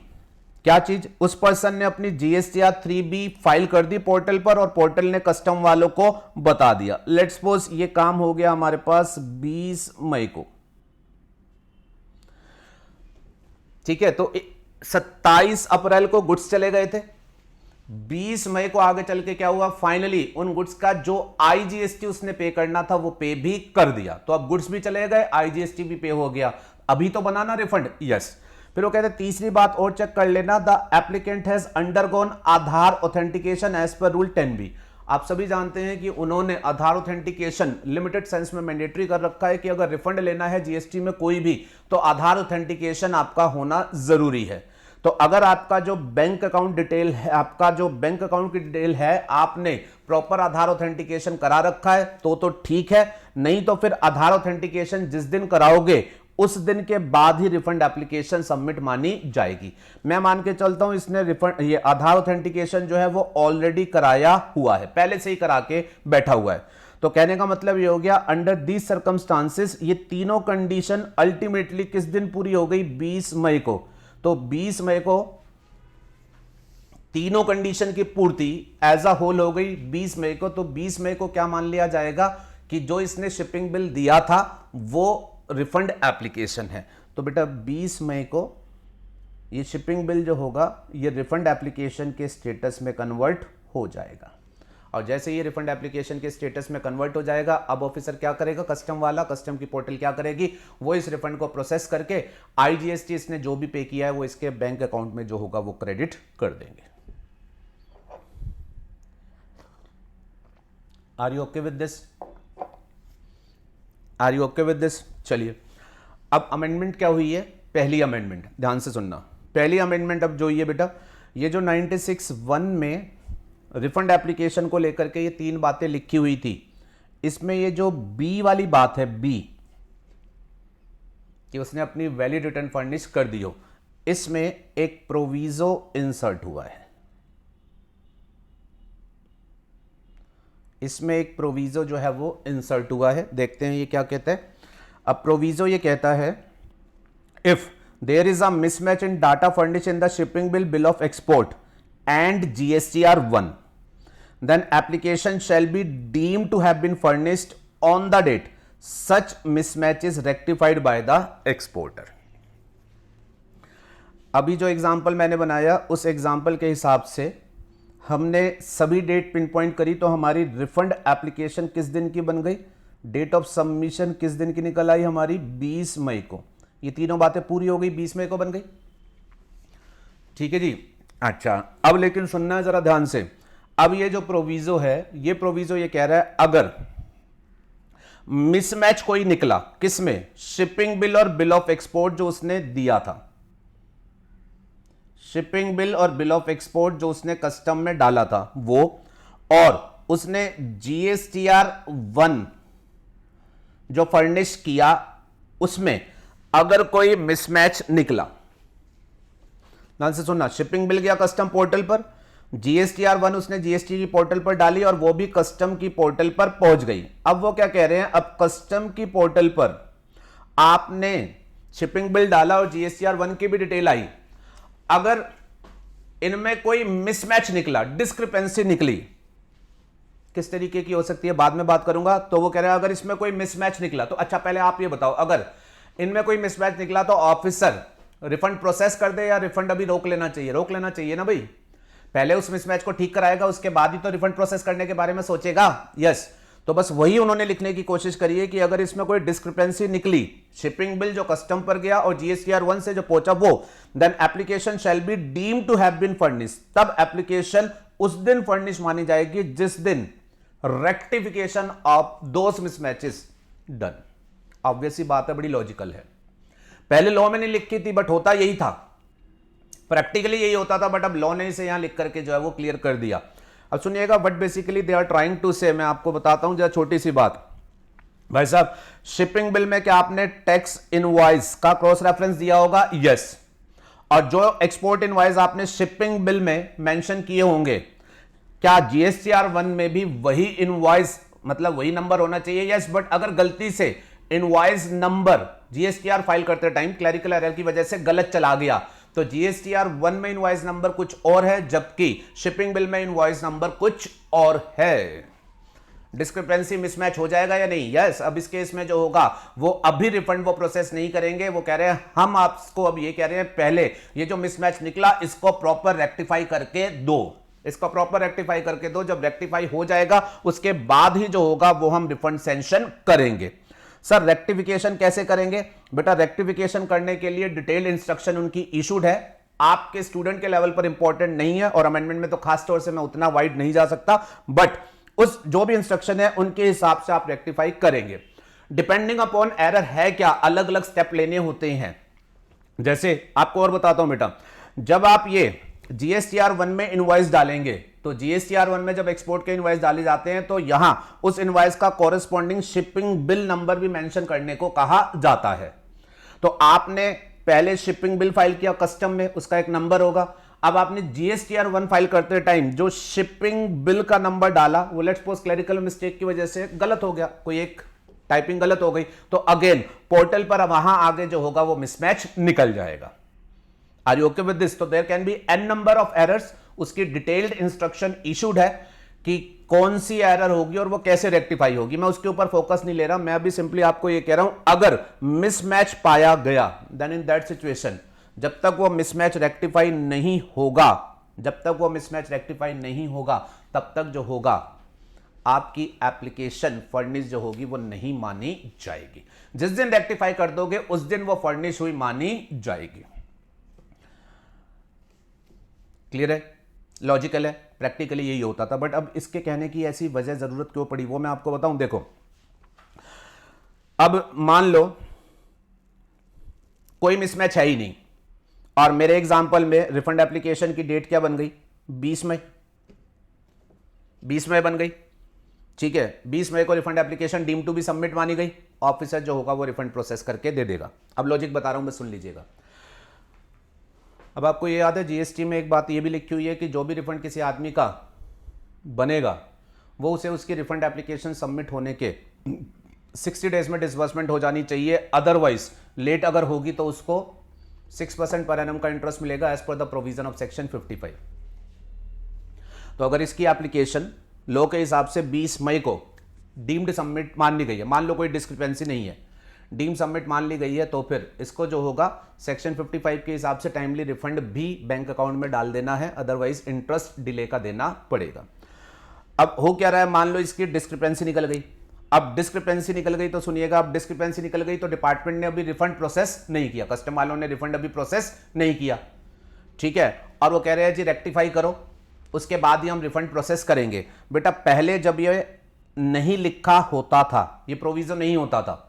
क्या चीज? उस पर्सन ने अपनी जीएसटीआर 3B फाइल कर दी पोर्टल पर और पोर्टल ने कस्टम वालों को बता दिया। लेट्स सपोज ये काम हो गया हमारे पास 20 मई को। ठीक है, तो 27 अप्रैल को गुड्स चले गए थे। 20 मई को आगे चल के क्या हुआ? फाइनली उन गुड्स का जो आईजीएसटी उसने पे करना था वो पे भी कर दिया। तो अब गुड्स भी चले गए, आईजीएसटी भी पे हो गया, अभी तो बनाना रिफंड। यस। फिर वो कहते हैं तीसरी बात और चेक कर लेना, the applicant has undergone Aadhaar authentication as per rule 10B। आप सभी जानते हैं कि उन्होंने आधार ऑथेंटिकेशन लिमिटेड सेंस में मैंडेटरी कर रखा है कि अगर रिफंड लेना है जीएसटी में कोई भी, तो आधार ऑथेंटिकेशन आपका होना जरूरी है। तो अगर आपका जो बैंक अकाउंट डिटेल है, आपका जो बैंक अकाउंट की डिटेल है, आपने प्रॉपर आधार ऑथेंटिकेशन करा रखा है तो ठीक है, नहीं तो फिर आधार ऑथेंटिकेशन जिस दिन कराओगे उस दिन के बाद ही रिफंड एप्लीकेशन सबमिट मानी जाएगी। मैं मान के चलता हूं इसने रिफंड, ये आधार ऑथेंटिकेशन जो है वो ऑलरेडी कराया हुआ है, पहले से ही करा के बैठा हुआ है। तो कहने का मतलब ये हो गया अंडर दीज सर्कमस्टांसेस ये तीनों कंडीशन अल्टीमेटली किस दिन पूरी हो गई, 20 मई को। तो 20 मई को तीनों कंडीशन की पूर्ति एज अ होल हो गई 20 मई को। तो 20 मई को क्या मान लिया जाएगा कि जो इसने शिपिंग बिल दिया था वो रिफंड एप्लीकेशन है। तो बेटा 20 मई को ये शिपिंग बिल जो होगा ये रिफंड एप्लीकेशन के स्टेटस में कन्वर्ट हो जाएगा। और जैसे ये रिफंड एप्लीकेशन के स्टेटस में कन्वर्ट हो जाएगा, अब ऑफिसर क्या करेगा, कस्टम वाला, कस्टम की पोर्टल क्या करेगी, वो इस रिफंड को प्रोसेस करके आईजीएसटी इसने जो भी पे किया है वो इसके बैंक अकाउंट में जो होगा वो क्रेडिट कर देंगे। Are you okay with this? Are you okay with this? चलिए अब अमेंडमेंट क्या हुई है, पहली अमेंडमेंट ध्यान से सुनना। पहली अमेंडमेंट अब जो हुई है बेटा, ये जो 96(1) में रिफंड एप्लीकेशन को लेकर के ये 3 बातें लिखी हुई थी, इसमें ये जो बी वाली बात है, बी कि उसने अपनी वैलिड रिटर्न फर्निश कर दी हो, इसमें एक प्रोविजो इंसर्ट हुआ है। इसमें एक प्रोविजो जो है वो इंसर्ट हुआ है। देखते हैं ये क्या कहता है। अब प्रोविजो ये कहता है if there is a mismatch in data furnish in the shipping bill of export and GSTR 1 then application shall be deemed to have been furnished on the date such mismatch is rectified by the exporter। अभी जो एग्जांपल मैंने बनाया उस एग्जांपल के हिसाब से हमने सभी डेट पिन पॉइंट करी, तो हमारी रिफंड एप्लीकेशन किस दिन की बन गई, डेट ऑफ सबमिशन किस दिन की निकल आई हमारी, 20 मई को। ये तीनों बातें पूरी हो गई, 20 मई को बन गई। ठीक है जी। अच्छा अब लेकिन सुनना है जरा ध्यान से। अब ये जो प्रोविजो है, ये प्रोविजो ये कह रहा है अगर मिसमैच कोई निकला किसमें, शिपिंग बिल और बिल ऑफ एक्सपोर्ट जो उसने दिया था, शिपिंग बिल और बिल ऑफ एक्सपोर्ट जो उसने कस्टम में डाला था वो, और उसने GSTR 1 जो फर्निश किया उसमें अगर कोई मिसमैच निकला, ध्यान से सुनना, शिपिंग बिल गया कस्टम पोर्टल पर, GSTR 1 उसने GST की पोर्टल पर डाली और वो भी कस्टम की पोर्टल पर पहुंच गई। अब वो क्या कह रहे हैं, अब कस्टम की पोर्टल पर आपने शिपिंग बिल डाला और GSTR 1 की भी डिटेल आई, अगर इनमें कोई मिसमैच निकला, डिस्क्रिपेंसी निकली, किस तरीके की हो सकती है बाद में बात करूंगा। तो वो कह रहे हैं अगर इसमें कोई मिसमैच निकला, तो अच्छा पहले आप ये बताओ अगर इनमें कोई मिसमैच निकला तो ऑफिसर रिफंड प्रोसेस कर दे या रिफंड अभी रोक लेना चाहिए? रोक लेना चाहिए ना भाई, पहले उस मिसमैच को ठीक कराएगा उसके बाद ही तो रिफंड प्रोसेस करने के बारे में सोचेगा। यस, तो बस वही उन्होंने लिखने की कोशिश करी है कि अगर इसमें कोई डिस्क्रिपेंसी निकली, शिपिंग बिल जो कस्टम पर गया और GSTR 1 से जो पहुंचा वो, then application shall be deemed to have been furnish, तब एप्लीकेशन उस दिन फर्निश मानी जाएगी जिस दिन rectification of those mismatches done. Obvious बात है, बड़ी लॉजिकल है। पहले लॉ में नहीं लिखी थी बट होता यही था, प्रैक्टिकली यही होता था, बट अब लॉ ने इसे यहां लिख करके जो है वो क्लियर कर दिया। अब सुनिएगा what basically they are trying to say, मैं आपको बताता हूं जरा छोटी सी बात। भाई साहब शिपिंग बिल में क्या आपने टैक्स इनवॉइस का क्रॉस रेफरेंस दिया होगा? यस। और जो एक्सपोर्ट इनवॉइस आपने शिपिंग बिल में मेंशन किए होंगे, क्या GSTR 1 में भी वही इनवॉइस मतलब वही नंबर होना चाहिए? यस। बट अगर गलती से इनवॉइस नंबर GSTR फाइल करते टाइम क्लरिकल एरर की वजह से गलत चला गया, तो GSTR 1 में इनवॉइस नंबर कुछ और है जबकि शिपिंग बिल में इनवॉइस नंबर कुछ और है, डिस्क्रिपेंसी मिसमैच हो जाएगा या नहीं? यस। अब इस केस में जो होगा वो अभी रिफंड वो प्रोसेस नहीं करेंगे, वो कह रहे हैं हम आपको अब ये कह रहे हैं पहले ये जो मिसमैच निकला इसको प्रॉपर रेक्टिफाई करके दो, इसको प्रॉपर रेक्टिफाई करके दो। जब रेक्टिफाई हो जाएगा उसके बाद ही जो होगा वो हम रिफंड सैंक्शन करेंगे। सर रेक्टिफिकेशन कैसे करेंगे? बेटा रेक्टिफिकेशन करने के लिए डिटेल्ड इंस्ट्रक्शन उनकी इशूड है, आपके स्टूडेंट के लेवल पर इंपॉर्टेंट नहीं है और अमेंडमेंट में तो खास तौर से मैं उतना वाइड नहीं जा सकता, बट उस जो भी इंस्ट्रक्शन है उनके हिसाब से आप रेक्टिफाई करेंगे। डिपेंडिंग अपॉन एरर है क्या, अलग अलग स्टेप लेने होते हैं। जैसे आपको और बताता हूं बेटा, जब आप ये GSTR 1 में इनवॉइस डालेंगे तो GSTR 1 में जब एक्सपोर्ट के इनवॉइस डाले जाते हैं तो यहां उस इनवॉइस का कॉरेस्पॉन्डिंग शिपिंग बिल नंबर भी मेंशन करने को कहा जाता है। तो आपने पहले शिपिंग बिल फाइल किया कस्टम में, उसका एक नंबर होगा। अब आपने जीएसटीआर 1 फाइल करते टाइम जो शिपिंग बिल का नंबर डाला वो लेट्स सपोज क्लरिकल मिस्टेक की वजह से गलत हो गया, कोई एक टाइपिंग गलत हो गई, तो अगेन पोर्टल पर वहां आगे जो होगा वो मिसमैच निकल जाएगा। Are you okay with this? तो there can be an number of errors, उसकी डिटेल्ड इंस्ट्रक्शन इशूड है कि कौन सी एरर होगी और वो कैसे रेक्टिफाई होगी। मैं उसके ऊपर फोकस नहीं ले रहा, मैं अभी सिंपली आपको ये कह रहा हूं अगर मिसमैच पाया गया देन इन दैट सिचुएशन जब तक वो मिसमैच रेक्टिफाई नहीं होगा, जब तक वो मिसमैच रेक्टिफाई नहीं होगा तब तक जो होगा आपकी एप्लीकेशन फर्निश जो होगी वो नहीं मानी जाएगी। जिस दिन रेक्टिफाई कर दोगे उस दिन वो फर्निश हुई मानी जाएगी। क्लियर है? लॉजिकल है, प्रैक्टिकली यही होता था, बट अब इसके कहने की ऐसी वजह जरूरत क्यों पड़ी वो मैं आपको बताऊं। देखो अब मान लो कोई मिसमैच है ही नहीं और मेरे एग्जांपल में रिफंड एप्लीकेशन की डेट क्या बन गई? 20 मई, 20 मई बन गई, ठीक है। 20 मई को refund application deem to be submit मानी गई, ऑफिसर जो होगा वो रिफंड प्रोसेस करके दे देगा। अब लॉजिक बता रहा हूं मैं, सुन लीजिएगा। अब आपको ये याद है जीएसटी में एक बात ये भी लिखी हुई है कि जो भी रिफंड किसी आदमी का बनेगा वो उसे उसकी रिफंड एप्लीकेशन सबमिट होने के 60 डेज में डिसबर्समेंट हो जानी चाहिए, अदरवाइज लेट अगर होगी तो उसको 6% पर एनम का इंटरेस्ट मिलेगा as per the provision of section 55। तो अगर इसकी एप्लीकेशन लॉ के हिसाब से 20 मई को डीम्ड सबमिट मान ली गई है, मान लो कोई डिस्क्रिपेंसी नहीं है, डीम सबमिट मान ली गई है, तो फिर इसको जो होगा सेक्शन 55 के हिसाब से टाइमली रिफंड भी बैंक अकाउंट में डाल देना है, अदरवाइज इंटरेस्ट डिले का देना पड़ेगा। अब हो क्या रहा है, मान लो इसकी डिस्क्रिपेंसी निकल गई। अब डिस्क्रिपेंसी निकल गई तो सुनिएगा, अब डिस्क्रिपेंसी निकल गई तो डिपार्टमेंट ने अभी रिफंड प्रोसेस नहीं किया, कस्टम वालों ने रिफंड अभी प्रोसेस नहीं किया, ठीक है, और वो कह रहे हैं जी रेक्टिफाई करो उसके बाद ही हम रिफंड प्रोसेस करेंगे। बेटा पहले जब ये नहीं लिखा होता था, ये प्रोविजन नहीं होता था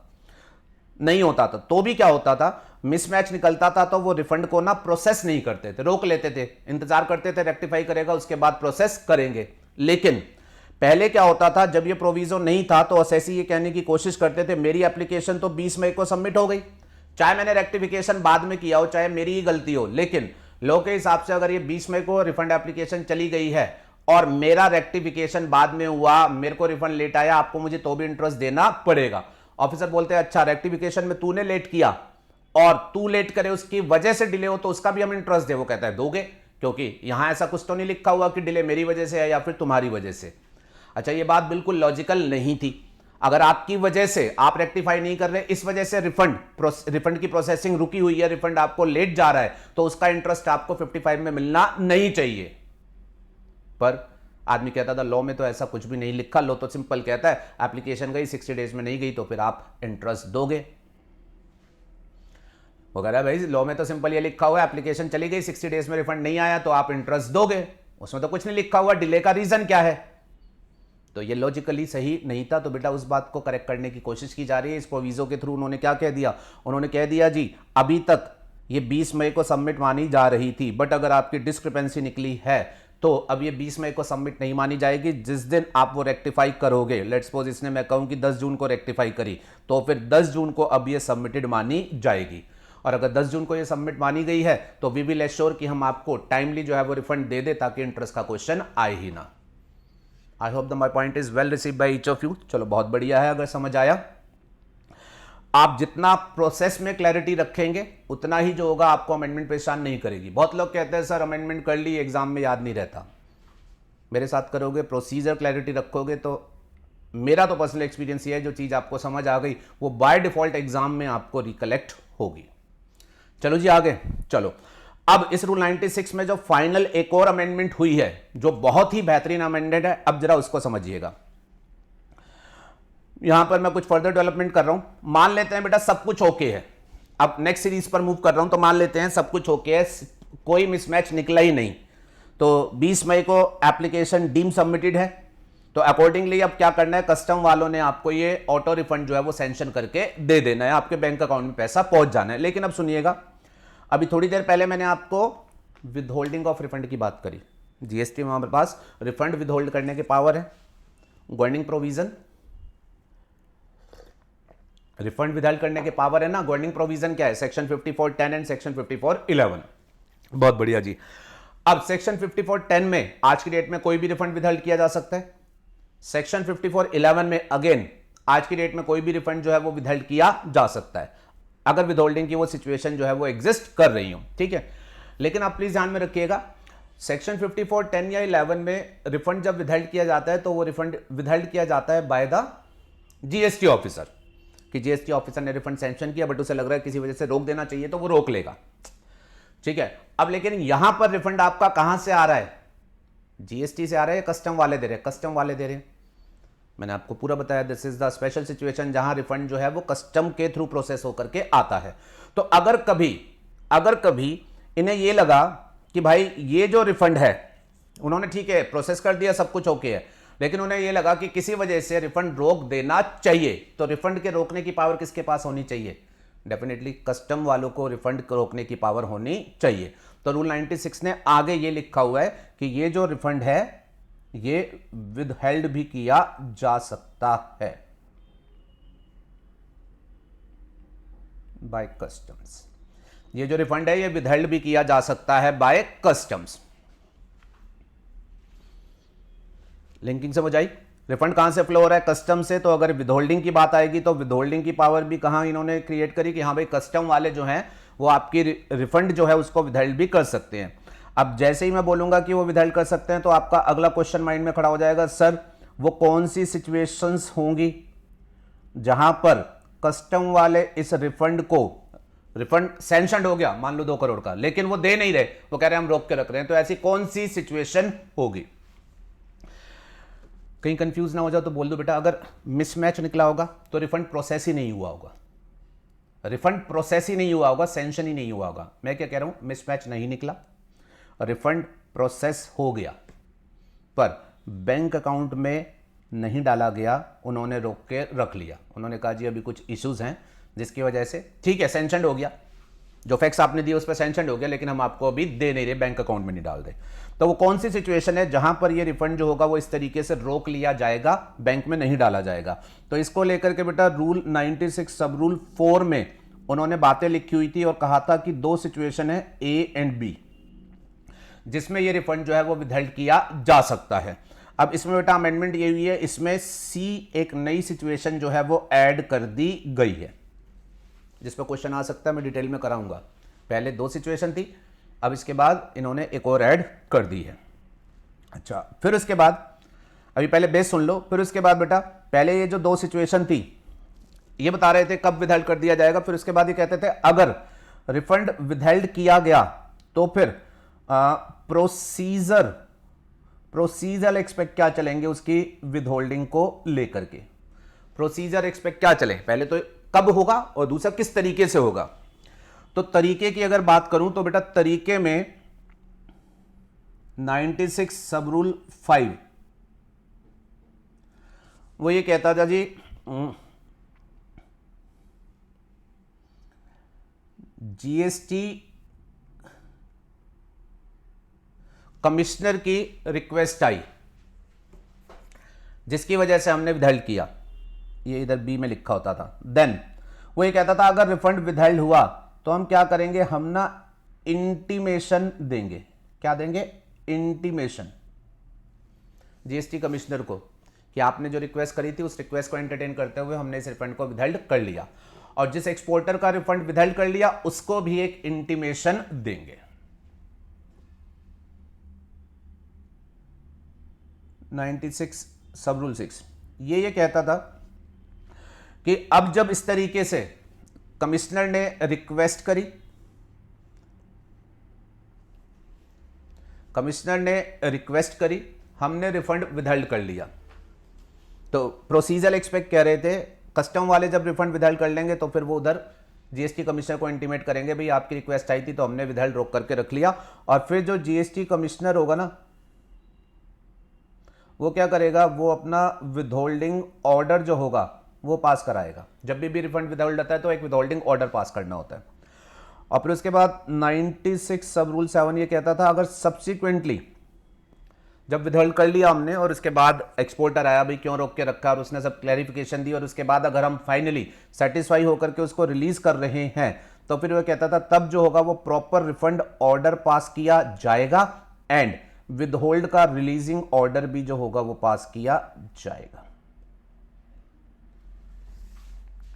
तो भी क्या होता था, मिसमैच निकलता था तो वो रिफंड को ना प्रोसेस नहीं करते थे, रोक लेते थे, इंतजार करते थे रेक्टिफाई करेगा उसके बाद प्रोसेस करेंगे। लेकिन पहले क्या होता था, जब ये प्रोविजन नहीं था तो असेसी ये कहने की कोशिश करते थे मेरी एप्लीकेशन तो 20 मई को सबमिट हो गई, चाहे मैंने रेक्टिफिकेशन बाद में किया हो, चाहे मेरी ही गलती हो, लेकिन लॉ के हिसाब से अगर ये 20 मई को रिफंड एप्लीकेशन चली गई है और मेरा रेक्टिफिकेशन बाद में हुआ, मेरे को रिफंड लेट आया, आपको मुझे तो भी इंटरेस्ट देना पड़ेगा। ऑफिसर बोलते हैं अच्छा रेक्टिफिकेशन में तूने लेट किया और तू लेट करे उसकी वजह से डिले हो तो उसका भी हम इंटरेस्ट दे। वो कहता है दोगे, क्योंकि यहां ऐसा कुछ तो नहीं लिखा हुआ कि डिले मेरी वजह से है या फिर तुम्हारी वजह से। अच्छा ये बात बिल्कुल लॉजिकल नहीं थी, अगर आपकी वजह से आप रेक्टिफाई नहीं कर रहे, इस वजह से रिफंड की प्रोसेसिंग रुकी हुई है, रिफंड आपको लेट जा रहा है, तो उसका इंटरेस्ट आपको 55 में मिलना नहीं चाहिए। पर आदमी कहता था लॉ में तो ऐसा कुछ भी नहीं लिखा, लॉ तो सिंपल कहता है एप्लीकेशन गई 60 डेज में नहीं गई तो फिर आप इंटरेस्ट दोगे। वो कह रहा है भाई लॉ में तो सिंपल ये लिखा हुआ है एप्लीकेशन चली गई 60 डेज में रिफंड नहीं आया तो आप इंटरेस्ट दोगे, उसमें तो कुछ नहीं लिखा हुआ, डिले का रीजन क्या है। तो ये लॉजिकली सही नहीं था, तो बेटा उस बात को करेक्ट करने की कोशिश की जा रही है। इस प्रोविजो के थ्रू उन्होंने क्या कह दिया, उन्होंने कह दिया जी अभी तक ये 20 मई को सबमिट मानी जा रही थी, बट अगर आपकी डिस्क्रिपेंसी निकली है तो अब ये 20 मई को सबमिट नहीं मानी जाएगी, जिस दिन आप वो रेक्टिफाई करोगे, लेट्स सपोज इसने मैं कहूं कि 10 जून को रेक्टिफाई करी तो फिर 10 जून को अब ये सबमिटेड मानी जाएगी। और अगर 10 जून को ये सबमिट मानी गई है तो वी विल एश्योर कि हम आपको टाइमली जो है वो रिफंड दे दे ताकि इंटरेस्ट का क्वेश्चन आए ही ना। I hope the my point is well receive by each of you. चलो बहुत बढ़िया है, अगर समझ आया। आप जितना प्रोसेस में क्लैरिटी रखेंगे उतना ही जो होगा आपको अमेंडमेंट परेशान नहीं करेगी। बहुत लोग कहते हैं सर अमेंडमेंट कर ली एग्जाम में याद नहीं रहता, मेरे साथ करोगे प्रोसीजर क्लैरिटी रखोगे तो मेरा तो पर्सनल एक्सपीरियंस ये है जो चीज आपको समझ आ गई वो बाय डिफॉल्ट एग्जाम में आपको रिकलेक्ट होगी। चलो जी आगे चलो। अब इस रूल 96 में जो फाइनल एक और अमेंडमेंट हुई है जो बहुत ही बेहतरीन अमेंडमेंट है, अब जरा उसको समझिएगा। यहां पर मैं कुछ फर्दर डेवलपमेंट कर रहा हूं। मान लेते हैं बेटा सब कुछ ओके है, अब नेक्स्ट सीरीज पर मूव कर रहा हूं, तो मान लेते हैं सब कुछ ओके है, कोई मिसमैच निकला ही नहीं, तो 20 मई को एप्लीकेशन डीम सबमिटेड है, तो अकॉर्डिंगली अब क्या करना है, कस्टम वालों ने आपको ये ऑटो रिफंड जो है वो सैंक्शन करके दे देना है, आपके बैंक अकाउंट में पैसा पहुंच जाना है। लेकिन अब सुनिएगा, अभी थोड़ी देर पहले मैंने आपको विदहोल्डिंग ऑफ रिफंड की बात करी। जीएसटी में हमारे पास रिफंड विदहोल्ड करने के पावर है, गवर्निंग प्रोविजन रिफंड विदहोल्ड करने के पावर है ना। गवर्निंग प्रोविजन क्या है, सेक्शन 54(10) एंड सेक्शन 54(11). बहुत बढ़िया जी। अब सेक्शन 54(10) में आज की डेट में कोई भी रिफंड विदहोल्ड किया जा सकता है। सेक्शन 54(11) में अगेन आज की डेट में कोई भी रिफंड जो है वो विदहोल्ड किया जा सकता है, अगर विदहोल्डिंग की वो सिचुएशन जो है वो एग्जिस्ट कर रही हो, ठीक है। लेकिन आप प्लीज ध्यान में रखिएगा, सेक्शन 54(10) या 11 में रिफंड जब विदहोल्ड किया जाता है तो वो रिफंड विदहोल्ड किया जाता है बाय द जीएसटी ऑफिसर, कि जीएसटी ऑफिसर ने रिफंड सैंक्शन किया बट उसे लग रहा है किसी वजह से रोक देना चाहिए तो वो रोक लेगा, ठीक है। अब लेकिन यहां पर रिफंड आपका कहां से आ रहा है, जीएसटी से आ रहा है, कस्टम वाले दे रहे हैं, कस्टम वाले दे रहे हैं। मैंने आपको पूरा बताया this is the special situation जहां रिफंड जो है वो कस्टम के थ्रू प्रोसेस होकर के आता है। तो अगर कभी इन्हें ये लगा कि भाई ये जो रिफंड है उन्होंने ठीक है प्रोसेस कर दिया, सब कुछ ओके है, लेकिन उन्हें ये लगा कि किसी वजह से रिफंड रोक देना चाहिए, तो रिफंड के रोकने की पावर किसके पास होनी चाहिए, डेफिनेटली कस्टम वालों को रिफंड रोकने की पावर होनी चाहिए। तो रूल 96 ने आगे ये लिखा हुआ है कि ये जो रिफंड है ये विदहेल्ड भी किया जा सकता है बाय कस्टम्स। ये जो रिफंड है ये विदहेल्ड भी किया जा सकता है बाय कस्टम्स। लिंकिंग समझ आई? रिफंड कहां से फ्लो हो रहा है, कस्टम से। तो अगर विदहोल्डिंग की बात आएगी तो विदहोल्डिंग की पावर भी कहां इन्होंने क्रिएट करी कि हां भाई कस्टम वाले जो हैं वो आपकी रिफंड जो है उसको विदहेल्ड भी कर सकते हैं। अब जैसे ही मैं बोलूंगा कि वो विदहेल्ड कर सकते हैं तो आपका अगला क्वेश्चन माइंड में खड़ा हो जाएगा, सर वो कौन सी सिचुएशंस होंगी जहां पर कस्टम वाले इस रिफंड सैंक्शनड हो गया मान लो 2 करोड़ का, लेकिन वो दे नहीं रहे, वो कह रहे हैं हम रोक के रख रहे हैं, तो ऐसी कौन सी सिचुएशन होगी। कहीं कंफ्यूज ना हो जाओ तो बोल दो बेटा, अगर मिसमैच निकला होगा तो रिफंड प्रोसेस ही नहीं हुआ होगा, रिफंड प्रोसेस ही नहीं हुआ होगा, सैंक्शन ही नहीं हुआ होगा। मैं क्या कह रहा हूं, मिसमैच नहीं निकला, रिफंड प्रोसेस हो गया पर बैंक अकाउंट में नहीं डाला गया, उन्होंने रोक के रख लिया, उन्होंने कहा जी अभी कुछ इश्यूज हैं जिसकी वजह से ठीक है सैंक्शनड हो गया, जो फैक्ट्स आपने दिए उस पर सैंक्शनड हो गया, लेकिन हम आपको अभी दे नहीं रहे, बैंक अकाउंट में नहीं डाल रहे। तो वो कौन सी सिचुएशन है जहां पर ये रिफंड जो होगा वो इस तरीके से रोक लिया जाएगा, बैंक में नहीं डाला जाएगा। तो इसको लेकर के बेटा रूल 96 सब रूल 4 में उन्होंने बातें लिखी हुई थी और कहा था कि 2 सिचुएशन है ए एंड बी जिसमें ये रिफंड जो है वो विदहेल्ड किया जा सकता है। अब इसमें बेटा अमेंडमेंट ये हुई है, इसमें सी एक नई सिचुएशन जो है वो ऐड कर दी गई है, जिस पर क्वेश्चन आ सकता है, मैं डिटेल में कराऊंगा। पहले 2 सिचुएशन थी, अब इसके बाद इन्होंने एक और ऐड कर दी है। अच्छा, फिर उसके बाद अभी पहले बेस सुन लो, फिर उसके बाद बेटा पहले ये जो 2 सिचुएशन थी ये बता रहे थे कब विदहेल्ड कर दिया जाएगा, फिर उसके बाद ये कहते थे अगर रिफंड विदहेल्ड किया गया तो फिर प्रोसीजर एक्सपेक्ट क्या चलेंगे उसकी विदहोल्डिंग को लेकर के, प्रोसीजर एक्सपेक्ट क्या चले, पहले तो कब होगा और दूसरा किस तरीके से होगा। तो तरीके की अगर बात करूं तो बेटा तरीके में 96 सब रूल 5 वो ये कहता था जी जीएसटी कमिश्नर की रिक्वेस्ट आई जिसकी वजह से हमने विदहेल्ड किया, ये इधर बी में लिखा होता था। देन वो ये कहता था अगर रिफंड विदहेल्ड हुआ तो हम क्या करेंगे, हम ना इंटीमेशन देंगे, क्या देंगे, इंटीमेशन जीएसटी कमिश्नर को कि आपने जो रिक्वेस्ट करी थी उस रिक्वेस्ट को एंटरटेन करते हुए हमने इस रिफंड को विदहेल्ड कर लिया, और जिस एक्सपोर्टर का रिफंड विदहेल्ड कर लिया उसको भी एक इंटीमेशन देंगे। 96 सब रूल 6 ये कहता था कि अब जब इस तरीके से कमिश्नर ने रिक्वेस्ट करी, हमने रिफंड विदहेल्ड कर लिया, तो प्रोसीजर एक्सपेक्ट कह रहे थे कस्टम वाले जब रिफंड विदहेल्ड कर लेंगे तो फिर वो उधर जीएसटी कमिश्नर को इंटीमेट करेंगे भाई आपकी रिक्वेस्ट आई थी तो हमने विदहेल्ड रोक करके रख लिया, और फिर जो जीएसटी कमिश्नर होगा ना वो क्या करेगा, वो अपना विदहोल्डिंग ऑर्डर जो होगा वो पास कराएगा। जब भी रिफंड विदहोल्ड आता है तो एक विदहोल्डिंग ऑर्डर पास करना होता है। और फिर उसके बाद 96 सब रूल 7 ये कहता था अगर सब्सिक्वेंटली जब विदहोल्ड कर लिया हमने और उसके बाद एक्सपोर्टर आया भाई क्यों रोक के रखा और उसने सब क्लैरिफिकेशन दी और उसके बाद अगर हम फाइनली सेटिस्फाई होकर के उसको रिलीज कर रहे हैं तो फिर वो कहता था तब जो होगा वो प्रॉपर रिफंड ऑर्डर पास किया जाएगा, एंड विदहोल्ड का रिलीजिंग ऑर्डर भी जो होगा वो पास किया जाएगा।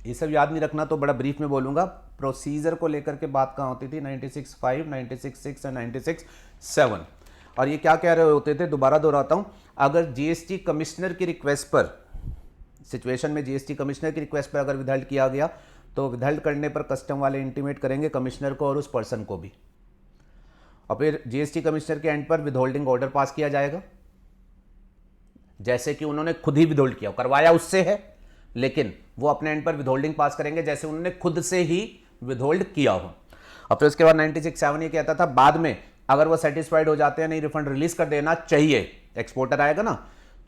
ये सब याद नहीं रखना तो बड़ा ब्रीफ में बोलूंगा। प्रोसीजर को लेकर के बात कहां होती थी, 96.5, 96.6 और 96.7। और ये क्या कह रहे होते थे, दोबारा दोहराता हूं, अगर जीएसटी कमिश्नर की रिक्वेस्ट पर, सिचुएशन में जीएसटी कमिश्नर की रिक्वेस्ट पर अगर विदहल्ड किया गया तो विदहल्ड करने पर कस्टम वाले इंटीमेट करेंगे कमिश्नर को और उस पर्सन को भी, और फिर जीएसटी कमिश्नर के एंड पर विदहोल्डिंग ऑर्डर पास किया जाएगा, जैसे कि उन्होंने खुद ही विदहोल्ड किया, करवाया उससे है, लेकिन वो अपने एंड पर विदहोल्डिंग पास करेंगे जैसे उन्होंने खुद से ही विदहोल्ड किया हो। और फिर उसके बाद 96.7 ये कहता था बाद में अगर वो सेटिस्फाइड हो जाते हैं नहीं रिफंड रिलीज कर देना चाहिए, एक्सपोर्टर आएगा ना,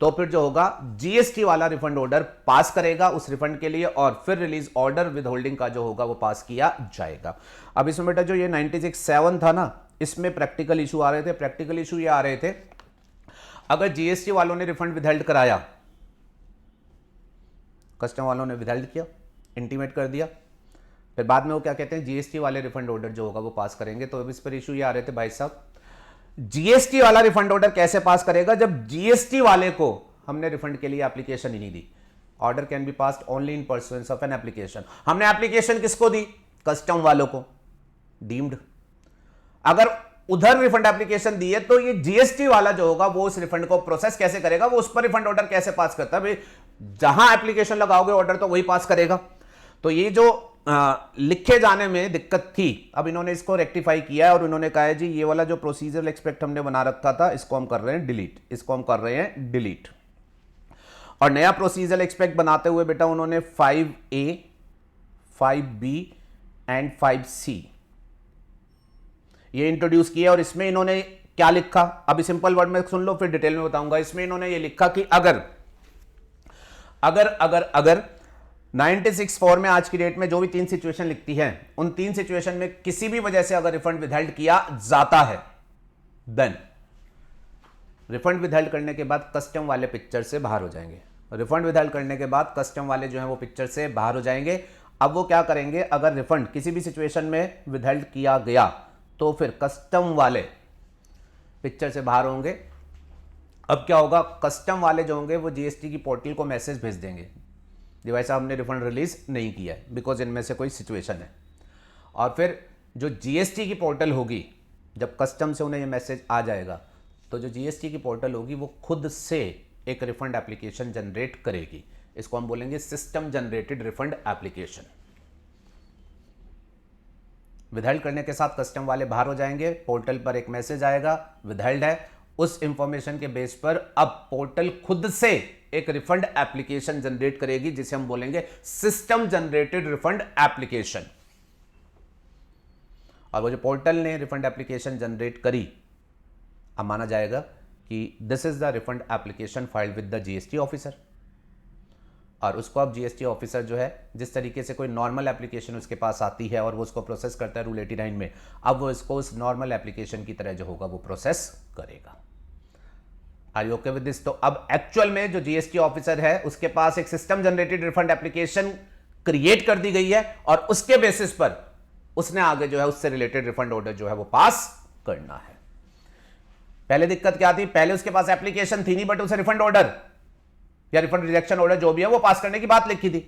तो फिर जो होगा जीएसटी वाला रिफंड ऑर्डर पास करेगा उस रिफंड के लिए, और फिर रिलीज ऑर्डर विदहोल्डिंग का जो होगा वो पास किया जाएगा। अब इसमें बेटा जो ये 96.7 था ना, इसमें प्रैक्टिकल इशू आ रहे थे। प्रैक्टिकल इशू ये आ रहे थे, अगर जीएसटी वालों ने रिफंड विदहेल्ड कराया, कस्टम वालों ने विदहेल्ड किया, इंटीमेट कर दिया, फिर बाद में वो क्या कहते हैं जीएसटी वाले रिफंड ऑर्डर जो होगा वो पास करेंगे। तो अब इस पर इशू ये आ रहे थे भाई साहब, जीएसटी वाला रिफंड ऑर्डर कैसे पास करेगा जब जीएसटी वाले को हमने रिफंड के लिए एप्लीकेशन ही नहीं दी। Order can be passed only in pursuance of an application. हमने एप्लीकेशन किसको दी, कस्टम वालों को, डीम्ड। अगर उधर रिफंड एप्लीकेशन दी है तो ये जीएसटी वाला जो होगा वो उस रिफंड को प्रोसेस कैसे करेगा, वो उस पर रिफंड ऑर्डर कैसे पास करता है, जहां एप्लीकेशन लगाओगे ऑर्डर तो वही पास करेगा। तो ये जो लिखे जाने में दिक्कत थी, अब इन्होंने इसको रेक्टिफाई किया है और इन्होंने कहा है जी ये वाला जो प्रोसीजरल एक्सपेक्ट हमने बना रखा था इसको हम कर रहे हैं डिलीट, इसको हम कर रहे हैं डिलीट। और नया प्रोसीजरल एक्सपेक्ट बनाते हुए बेटा उन्होंने 5A, 5B एंड 5C ये इंट्रोड्यूस किया। और इसमें इन्होंने क्या लिखा, अभी सिंपल वर्ड में सुन लो फिर डिटेल में बताऊंगा। इसमें इन्होंने ये लिखा कि अगर अगर अगर अगर 96.4 में आज की डेट में जो भी 3 सिचुएशन लिखती है, उन 3 सिचुएशन में किसी भी वजह से अगर रिफंड विदहेल्ड किया जाता है, देन रिफंड विदहेल्ड करने के बाद कस्टम वाले पिक्चर से बाहर हो जाएंगे। रिफंड विदहेल्ड करने के बाद कस्टम वाले जो है वो पिक्चर से बाहर हो जाएंगे। अब वो क्या करेंगे, अगर रिफंड किसी भी सिचुएशन में विदहेल्ड किया गया तो फिर कस्टम वाले पिक्चर से बाहर होंगे। अब क्या होगा, कस्टम वाले जो होंगे वो जीएसटी की पोर्टल को मैसेज भेज देंगे जी भाई साहब हमने रिफंड रिलीज नहीं किया है बिकॉज इनमें से कोई सिचुएशन है। और फिर जो जीएसटी की पोर्टल होगी, जब कस्टम से उन्हें ये मैसेज आ जाएगा तो जो जीएसटी की पोर्टल होगी वो खुद से एक रिफंड एप्लीकेशन जनरेट करेगी। इसको हम बोलेंगे system generated refund application. Withheld करने के साथ कस्टम वाले बाहर हो जाएंगे, पोर्टल पर एक मैसेज आएगा विदहेल्ड है, उस इंफॉर्मेशन के बेस पर अब पोर्टल खुद से एक रिफंड एप्लीकेशन जनरेट करेगी जिसे हम बोलेंगे सिस्टम जनरेटेड रिफंड एप्लीकेशन। और वो जो पोर्टल ने रिफंड एप्लीकेशन जनरेट करी, अब माना जाएगा कि this is the refund application filed with the GST officer. और उसको अब जीएसटी ऑफिसर जो है, जिस तरीके से कोई नॉर्मल एप्लीकेशन उसके पास आती है और वो उसको प्रोसेस करता है रूल 89 में, अब वो इसको उस नॉर्मल एप्लीकेशन की तरह जो होगा वो प्रोसेस करेगा। Are you okay with this? तो अब एक्चुअल में जो जीएसटी ऑफिसर है उसके पास एक system generated refund application create कर दी गई है और उसके बेसिस पर उसने आगे जो है उससे रिलेटेड रिफंड ऑर्डर जो है वो पास करना है। पहले दिक्कत क्या थी, पहले उसके पास एप्लीकेशन थी नहीं बट उसे रिफंड ऑर्डर या रिफंड रिजेक्शन ऑर्डर जो भी है वो पास करने की बात लिखी थी।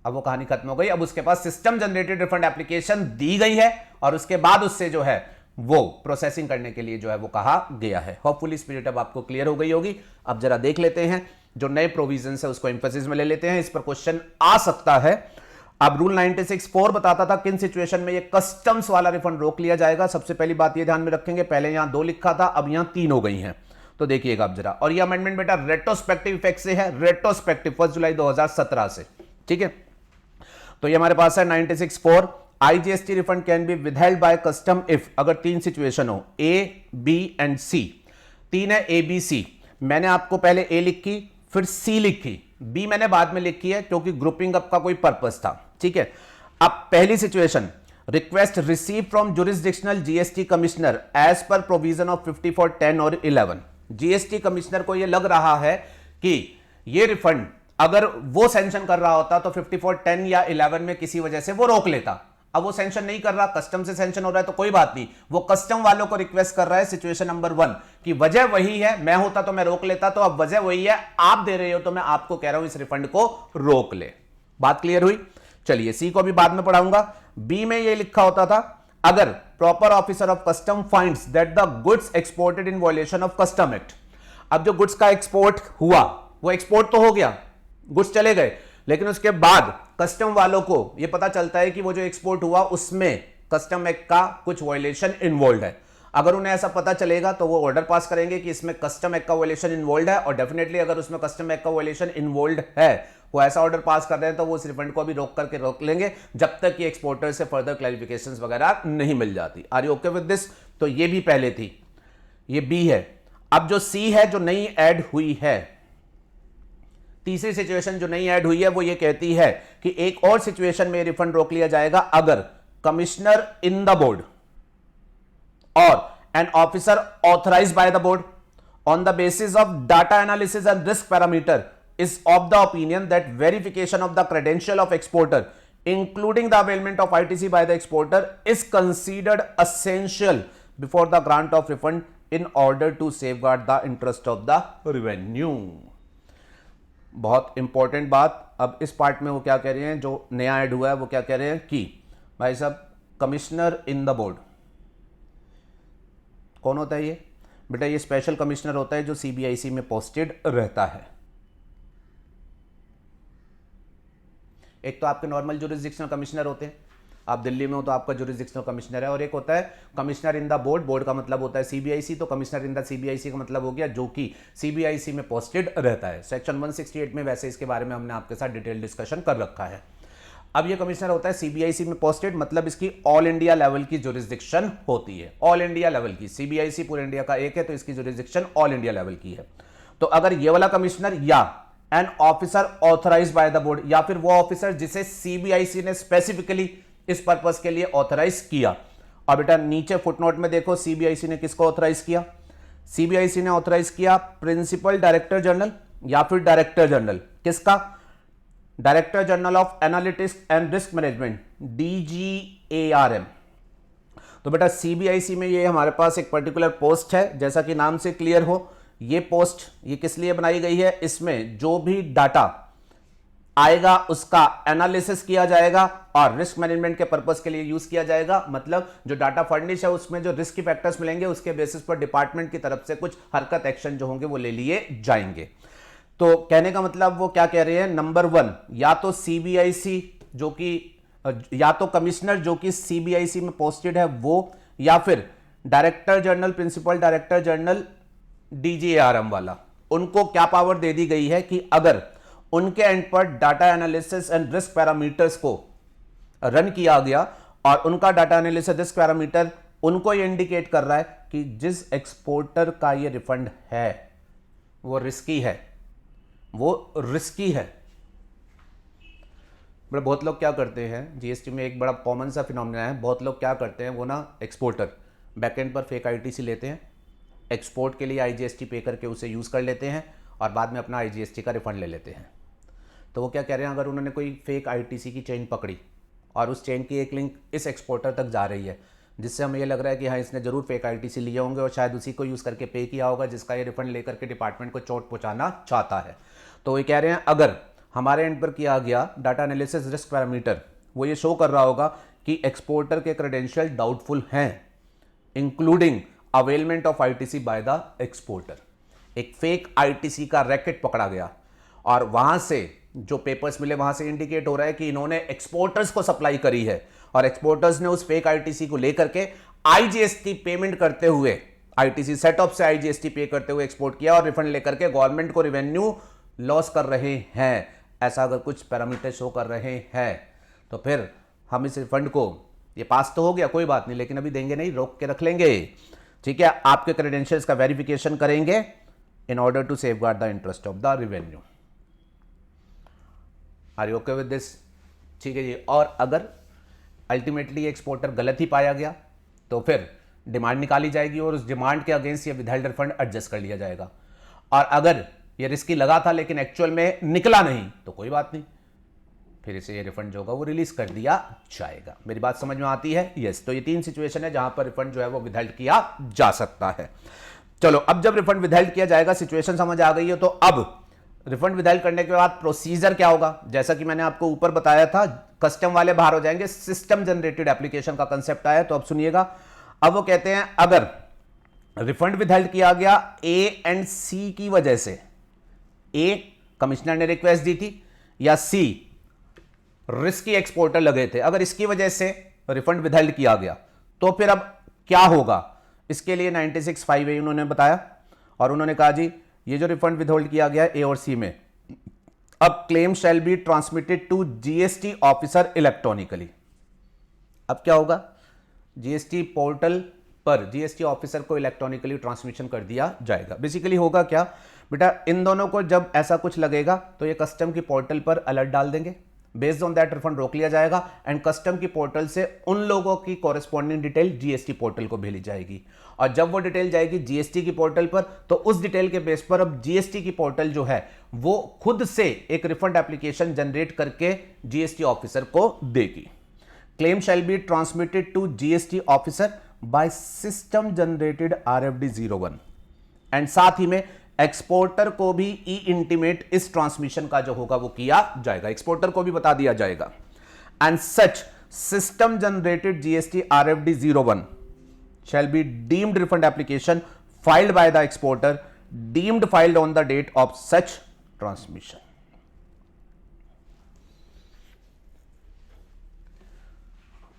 अब वो कहानी खत्म हो गई, अब उसके पास सिस्टम जनरेटेड रिफंड एप्लीकेशन दी गई है और उसके बाद उससे जो है वो प्रोसेसिंग करने के लिए जो है वो कहा गया है। होपफुली स्पिरिट अब आपको क्लियर हो गई होगी। अब जरा देख लेते हैं जो नए प्रोविजन है उसको एम्फेसिस में ले लेते हैं, इस पर क्वेश्चन आ सकता है। अब रूल 96(4) बताता था किन सिचुएशन में ये कस्टम्स वाला रिफंड रोक लिया जाएगा। सबसे पहली बात ये ध्यान में रखेंगे, पहले यहां 2 लिखा था, अब यहां 3 हो गई हैं। तो देखिएगा अब जरा, और ये अमेंडमेंट बेटा रेट्रोस्पेक्टिव इफेक्ट से है, रेट्रोस्पेक्टिव 1 जुलाई 2017 से, ठीक है। तो ये हमारे पास है 96(4) IGST refund can be withheld by custom if, अगर 3 सिचुएशन हो, A, B एंड C। 3 है A, B, C। मैंने आपको पहले A लिखी फिर C लिखी, B मैंने बाद में लिखी है क्योंकि ग्रुपिंग अप का कोई पर्पस था, ठीक है। अब पहली situation, request receive from jurisdictional GST commissioner as per provision of 54(10) और 11। जीएसटी कमिश्नर को यह लग रहा है कि यह रिफंड अगर वो सैंक्शन कर रहा होता तो 54(10) या 11 में किसी वजह से वो रोक लेता। अब वो सैंक्शन नहीं कर रहा, कस्टम से सैंक्शन हो रहा है तो कोई बात नहीं, वो कस्टम वालों को रिक्वेस्ट कर रहा है सिचुएशन नंबर 1 की वजह वही है, मैं होता तो मैं रोक लेता, तो अब वजह वही है, आप दे रहे हो तो मैं आपको कह रहा हूं इस रिफंड को रोक ले। बात क्लियर हुई? चलिए सी को भी बाद में पढ़ाऊंगा। बी में ये लिखा होता था, अगर proper officer of custom finds that the goods exported in violation of custom act. अब जो गुड्स का एक्सपोर्ट हुआ वो एक्सपोर्ट तो हो गया, गुड्स चले गए, लेकिन उसके बाद कस्टम वालों को यह पता चलता है कि वो जो एक्सपोर्ट हुआ उसमें कस्टम एक्ट का कुछ वायलेशन इन्वॉल्व है। अगर उन्हें ऐसा पता चलेगा तो वो ऑर्डर पास करेंगे कि इसमें कस्टम एक्ट का वायलेशन इन्वॉल्व है, और डेफिनेटली अगर उसमें कस्टम एक्ट का वायलेशन इन्वॉल्व है, वो ऐसा ऑर्डर पास कर रहे हैं तो वो उस रिफंड को भी रोक लेंगे जब तक कि एक्सपोर्टर से फर्दर क्लैरिफिकेशंस वगैरह नहीं मिल जाती। Are you okay with this? तो ये भी पहले थी, ये बी है। अब जो सी है जो नई ऐड हुई है, तीसरी सिचुएशन जो नई ऐड हुई है वो ये कहती है कि एक और सिचुएशन में रिफंड रोक लिया जाएगा अगर कमिश्नर इन द बोर्ड और an officer authorised by the board on the basis of data analysis and risk parameter is of the opinion that verification of the credential of exporter including the availment of ITC by the exporter is considered essential before the grant of refund in order to safeguard the interest of the revenue। बहुत इंपॉर्टेंट बात। अब इस पार्ट में वो क्या कह रहे हैं, जो नया ऐड हुआ है वो क्या कह रहे हैं कि भाई साहब कमिश्नर इन द बोर्ड कौन होता है? ये बेटा ये स्पेशल कमिश्नर होता है जो सीबीआईसी में पोस्टेड रहता है। एक तो आपके नॉर्मल जुरिस्डिक्शनल कमिश्नर होते हैं, आप दिल्ली में हो तो आपका जुरिस्डिक्शनल कमिश्नर है, और एक होता है commissioner in the board. Board का मतलब होता है सीबीआईसी, तो कमिश्नर इन द सीबीआईसी का मतलब हो गया जो कि सीबीआईसी में पोस्टेड रहता है। सेक्शन 168 में वैसे इसके बारे में हमने आपके साथ डिटेल डिस्कशन कर रखा है। अब ये कमिश्नर होता है सीबीआईसी में पोस्टेड, मतलब इसकी ऑल इंडिया लेवल की जुरिस्डिक्शन होती है, ऑल इंडिया लेवल की। सीबीआईसी पूरे इंडिया का एक है तो इसकी जुरिस्डिक्शन ऑल इंडिया लेवल की है। तो अगर ये वाला कमिश्नर या an officer authorised by the board, या फिर वो ऑफिसर जिसे सीबीआईसी ने स्पेसिफिकली इस पर्पस के लिए ऑथराइज किया। और बेटा नीचे फुटनोट में देखो सीबीआईसी ने किसको ऑथराइज किया? सीबीआईसी ने ऑथराइज किया प्रिंसिपल डायरेक्टर जनरल या फिर डायरेक्टर जनरल। किसका? Director general of analytics and risk management, DGARM। तो बेटा सीबीआईसी में ये हमारे पास एक पर्टिकुलर पोस्ट है, जैसा कि नाम से क्लियर हो। ये पोस्ट ये किस लिए बनाई गई है? इसमें जो भी डाटा आएगा उसका एनालिसिस किया जाएगा और रिस्क मैनेजमेंट के पर्पस के लिए यूज किया जाएगा। मतलब जो डाटा फर्निश है उसमें जो रिस्क फैक्टर्स मिलेंगे उसके बेसिस पर डिपार्टमेंट की तरफ से कुछ हरकत एक्शन जो होंगे वो ले लिए जाएंगे। तो कहने का मतलब वो क्या कह रहे हैं, नंबर 1 या तो सीबीआईसी जो कि या तो कमिश्नर जो कि सीबीआईसी में पोस्टेड है वो, या फिर director general, principal director general DGARM वाला, उनको क्या पावर दे दी गई है कि अगर उनके एंड पर data analysis and risk parameters को रन किया गया और उनका डाटा एनालिसिस रिस्क पैरामीटर उनको ये इंडिकेट कर रहा है कि जिस एक्सपोर्टर का ये रिफंड है वो रिस्की है, वो रिस्की है। बहुत लोग क्या करते हैं, जीएसटी में एक बड़ा कॉमन सा फिनोमेना है, बहुत लोग क्या करते हैं वो ना एक्सपोर्टर बैकएंड पर फेक आईटीसी लेते हैं, एक्सपोर्ट के लिए आईजीएसटी पे करके उसे यूज़ कर लेते हैं और बाद में अपना आईजीएसटी का रिफंड ले लेते हैं। तो वो क्या कह रहे हैं, अगर उन्होंने कोई फेक आईटीसी की चेन पकड़ी और उस चेन की एक लिंक इस एक्सपोर्टर तक जा रही है, जिससे हमें ये लग रहा है कि हाँ इसने जरूर फेक आईटीसी लिए होंगे और शायद उसी को यूज़ करके पे किया होगा जिसका ये रिफंड लेकर के डिपार्टमेंट को चोट पहुँचाना चाहता है। तो ये कह रहे हैं अगर हमारे एंड पर किया गया डाटा एनालिसिस रिस्क पैरामीटर वो ये शो कर रहा होगा कि एक्सपोर्टर के क्रेडेंशियल डाउटफुल हैं, including availment of ITC by the exporter. एक फेक आईटीसी का रैकेट पकड़ा गया और वहां से जो पेपर्स मिले वहां से इंडिकेट हो रहा है कि इन्होंने एक्सपोर्टर्स को सप्लाई करी है और एक्सपोर्टर्स ने उस फेक आईटीसी को लेकर के आईजीएसटी पेमेंट करते हुए, आईटीसी सेटअप से आईजीएसटी पे करते हुए एक्सपोर्ट किया और रिफंड लेकर के गवर्नमेंट को रेवेन्यू लॉस कर रहे हैं। ऐसा अगर कुछ पैरामीटर शो कर रहे हैं तो फिर हम इस रिफंड को, ये पास तो हो गया कोई बात नहीं, लेकिन अभी देंगे नहीं, रोक के रख लेंगे। ठीक है, आपके क्रेडेंशियल्स का वेरिफिकेशन करेंगे in order to safeguard the interest of the revenue. Are you okay with this? ठीक है जी। और अगर अल्टीमेटली एक्सपोर्टर गलत ही पाया गया तो फिर डिमांड निकाली जाएगी और उस डिमांड के अगेंस्ट ये विदहेल्ड रिफंड एडजस्ट कर लिया जाएगा। और अगर ये रिस्की लगा था लेकिन एक्चुअल में निकला नहीं तो कोई बात नहीं, फिर इसे ये रिफंड जो होगा वो रिलीज कर दिया जाएगा। मेरी बात समझ में आती है? यस। तो ये 3 सिचुएशन है जहां पर रिफंड जो है वो विदहेल्ड किया जा सकता है। चलो, अब जब रिफंड विदहेल्ड किया जाएगा, सिचुएशन समझ आ गई है, तो अब रिफंड विदहेल्ड करने के बाद प्रोसीजर क्या होगा? जैसा कि मैंने आपको ऊपर बताया था, कस्टम वाले बाहर हो जाएंगे, सिस्टम जनरेटेड एप्लीकेशन का कंसेप्ट आया। तो अब सुनिएगा, अब वो कहते हैं अगर रिफंड विदहेल्ड किया गया ए एंड सी की वजह से, ए कमिश्नर ने रिक्वेस्ट दी थी, या सी रिस्की एक्सपोर्टर लगे थे, अगर इसकी वजह से रिफंड विदहेल्ड किया गया तो फिर अब क्या होगा? इसके लिए 96(5)(a) उन्होंने बताया और उन्होंने कहा जी ये जो रिफंड विदहोल्ड किया गया ए और सी में, अब claim shall be transmitted to GST officer electronically. अब क्या होगा? जीएसटी पोर्टल पर जीएसटी ऑफिसर को इलेक्ट्रॉनिकली ट्रांसमिशन कर दिया जाएगा। बेसिकली होगा क्या बेटा, इन दोनों को जब ऐसा कुछ लगेगा तो ये कस्टम की पोर्टल पर अलर्ट डाल देंगे, बेस्ड ऑन दैट रिफंड रोक लिया जाएगा एंड कस्टम की पोर्टल से उन लोगों की कॉरेस्पॉन्डिंग डिटेल जीएसटी पोर्टल को भेजी जाएगी। और जब वो डिटेल जाएगी जीएसटी की पोर्टल पर, तो उस डिटेल के बेस पर अब जीएसटी की पोर्टल जो है वो खुद से एक रिफंड एप्लीकेशन जनरेट करके जीएसटी ऑफिसर को देगी। Claim shall be transmitted to GST officer by system generated RFD01 and साथ ही में एक्सपोर्टर को भी ई इंटीमेट इस ट्रांसमिशन का जो होगा वो किया जाएगा, एक्सपोर्टर को भी बता दिया जाएगा। And such system generated GST RFD01 shall be deemed refund application filed by the exporter deemed filed on the date of such transmission.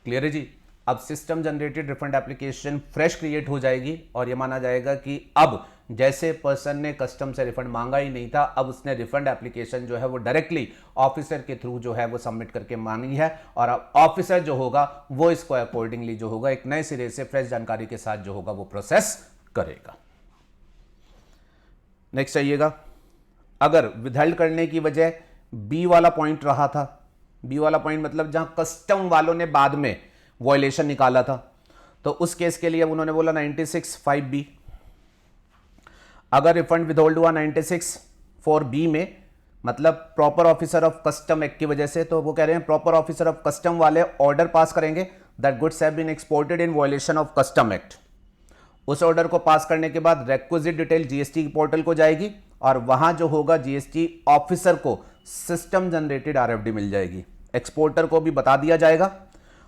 Clear है जी? अब system generated refund application fresh create हो जाएगी और यह माना जाएगा कि अब जैसे पर्सन ने कस्टम से रिफंड मांगा ही नहीं था, अब उसने रिफंड एप्लीकेशन जो है वो डायरेक्टली ऑफिसर के थ्रू जो है वो सबमिट करके मांगी है और अब ऑफिसर जो होगा वो इसको अकॉर्डिंगली जो होगा एक नए सिरे से फ्रेश जानकारी के साथ जो होगा वो प्रोसेस करेगा। नेक्स्ट आइएगा, अगर विदहेल्ड करने की वजह बी वाला पॉइंट रहा था, बी वाला पॉइंट मतलब जहां कस्टम वालों ने बाद में वॉयलेशन निकाला था, तो उस केस के लिए उन्होंने बोला 96(5)(b), अगर रिफंड विदहोल्ड हुआ 96(4)(b) में, मतलब proper officer of custom act की वजह से, तो वो कह रहे हैं प्रॉपर ऑफिसर ऑफ कस्टम वाले ऑर्डर पास करेंगे that goods have been exported in violation of custom act. उस ऑर्डर को पास करने के बाद रेक्विजिट डिटेल जीएसटी पोर्टल को जाएगी और वहां जो होगा जीएसटी ऑफिसर को सिस्टम जनरेटेड RFD मिल जाएगी, एक्सपोर्टर को भी बता दिया जाएगा।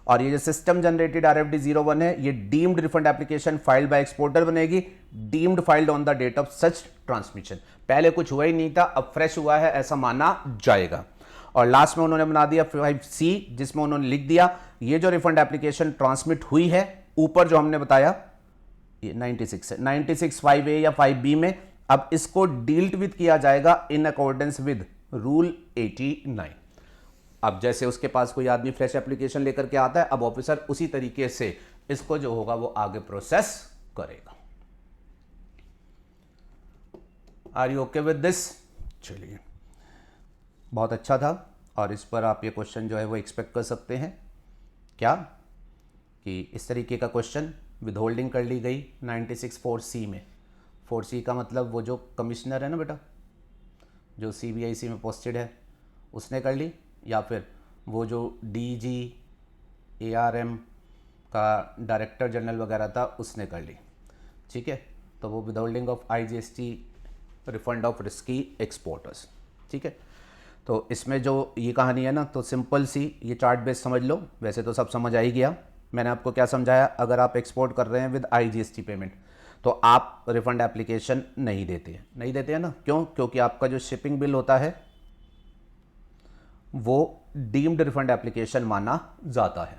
और ये जो सिस्टम जनरेटेड RFD01 है ये deemed refund application filed by exporter बनेगी, deemed filed on the date of such transmission. पहले कुछ हुआ ही नहीं था, अब फ्रेश हुआ है ऐसा माना जाएगा। और लास्ट में उन्होंने बना दिया 5C, जिसमें उन्होंने लिख दिया ये जो रिफंड एप्लीकेशन ट्रांसमिट हुई है, ऊपर जो हमने बताया ये 96 है, 96(5)(a) या 5B में, अब इसको डील्ड विद किया जाएगा इन अकॉर्डेंस विद रूल 89। अब जैसे उसके पास कोई आदमी फ्रेश एप्लीकेशन लेकर के आता है, अब ऑफिसर उसी तरीके से इसको जो होगा वो आगे प्रोसेस करेगा। Are you okay with this? चलिए, बहुत अच्छा था और इस पर आप ये क्वेश्चन जो है वो एक्सपेक्ट कर सकते हैं क्या, कि इस तरीके का क्वेश्चन विदहोल्डिंग कर ली गई 96(4)(c) में। 4C का मतलब वो जो कमिश्नर है ना बेटा, जो CBIC में पोस्टेड है, उसने कर ली, या फिर वो जो DG ARM का डायरेक्टर जनरल वगैरह था उसने कर ली। ठीक है, तो वो withholding of IGST refund of risky exporters. ठीक है, तो इसमें जो ये कहानी है ना, तो सिंपल सी ये चार्ट बेस समझ लो, वैसे तो सब समझ आ ही गया। मैंने आपको क्या समझाया, अगर आप एक्सपोर्ट कर रहे हैं विद IGST पेमेंट तो आप रिफंड एप्लीकेशन नहीं देते हैं ना। क्यों? क्योंकि आपका जो शिपिंग बिल होता है वो डीम्ड रिफंड एप्लीकेशन माना जाता है।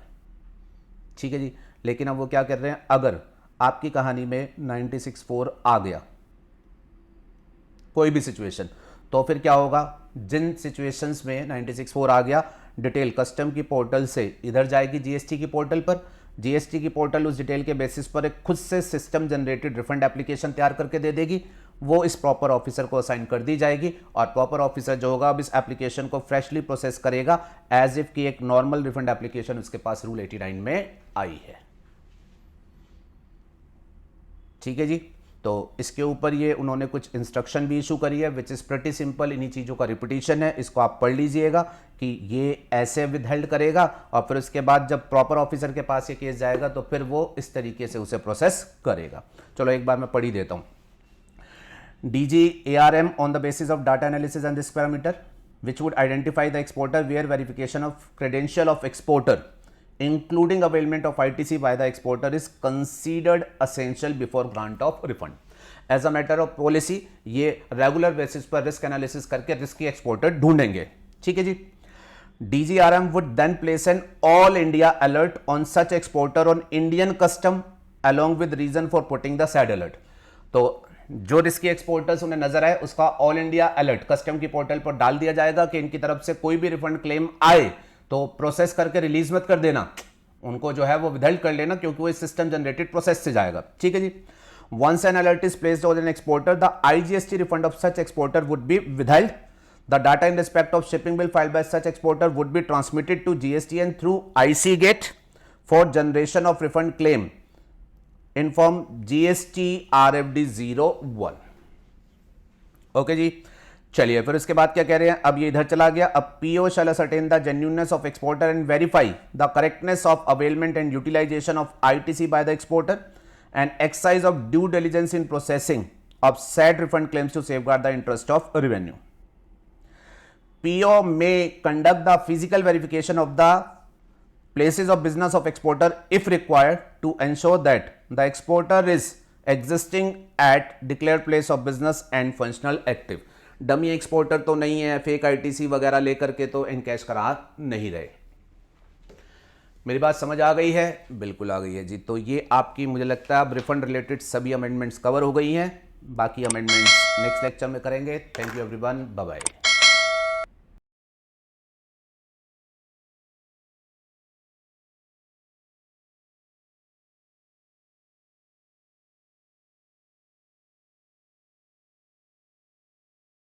ठीक है जी, लेकिन अब वो क्या कर रहे हैं, अगर आपकी कहानी में 96(4) आ गया कोई भी सिचुएशन, तो फिर क्या होगा, जिन सिचुएशंस में 96(4) आ गया, डिटेल कस्टम की पोर्टल से इधर जाएगी जीएसटी की पोर्टल पर, जीएसटी की पोर्टल उस डिटेल के बेसिस पर एक खुद से सिस्टम जनरेटेड रिफंड एप्लीकेशन तैयार करके दे देगी, वो इस प्रॉपर ऑफिसर को असाइन कर दी जाएगी और प्रॉपर ऑफिसर जो होगा अब इस एप्लीकेशन को फ्रेशली प्रोसेस करेगा एज इफ कि एक नॉर्मल रिफंड एप्लीकेशन उसके पास रूल 89 में आई है। ठीक है जी, तो इसके ऊपर ये उन्होंने कुछ इंस्ट्रक्शन भी इशू करी है विच इज प्रेटी सिंपल, इन्हीं चीज़ों का रिपीटिशन है, इसको आप पढ़ लीजिएगा। कि ये ऐसे विदहेल्ड करेगा और फिर उसके बाद जब प्रॉपर ऑफिसर के पास ये केस जाएगा तो फिर वो इस तरीके से उसे प्रोसेस करेगा। चलो एक बार मैं पढ़ ही देता हूँ। DGARM on the basis of data analysis and risk parameter which would identify the exporter where verification of credential of exporter including availment of ITC by the exporter is considered essential before grant of refund. As a matter of policy ये रेगुलर बेसिस पर रिस्क एनालिसिस करके रिस्की एक्सपोर्टर ढूंढेंगे। ठीक है जी। DGRM would then place an all India alert on such exporter on Indian custom along with reason for putting the said alert। तो जो रिस्की एक्सपोर्टर्स उन्हें नजर आए उसका ऑल इंडिया अलर्ट कस्टम की पोर्टल पर डाल दिया जाएगा कि इनकी तरफ से कोई भी रिफंड क्लेम आए तो प्रोसेस करके रिलीज मत कर देना, उनको जो है वो विदहेल्ड कर लेना, क्योंकि वो इस सिस्टम जनरेटेड प्रोसेस से जाएगा। ठीक है जी। Once an alert is placed on an exporter the IGST refund of such exporter would be withheld. The data in respect of shipping bill filed by such exporter would be transmitted to GSTN through IC gate for generation of refund claim in form GST RFD 01। Okay जी। चलिए फिर उसके बाद क्या कह रहे हैं, अब ये इधर चला गया। अब PO shall ascertain the genuineness of exporter and verify the correctness of availment and utilization of ITC by the exporter and exercise of due diligence in processing of said refund claims to safeguard the interest of revenue. PO may conduct the physical verification of the places of business of exporter if required to ensure that the exporter is existing at declared place of business and functional active। Dummy exporter तो नहीं है, फेक ITC वगैरह लेकर के तो इनकैश करा नहीं रहे। मेरी बात समझ आ गई है? बिल्कुल आ गई है जी। तो ये आपकी मुझे लगता है अब रिफंड रिलेटेड सभी अमेंडमेंट्स कवर हो गई हैं। बाकी अमेंडमेंट्स नेक्स्ट लेक्चर में करेंगे। Thank you everyone, bye bye.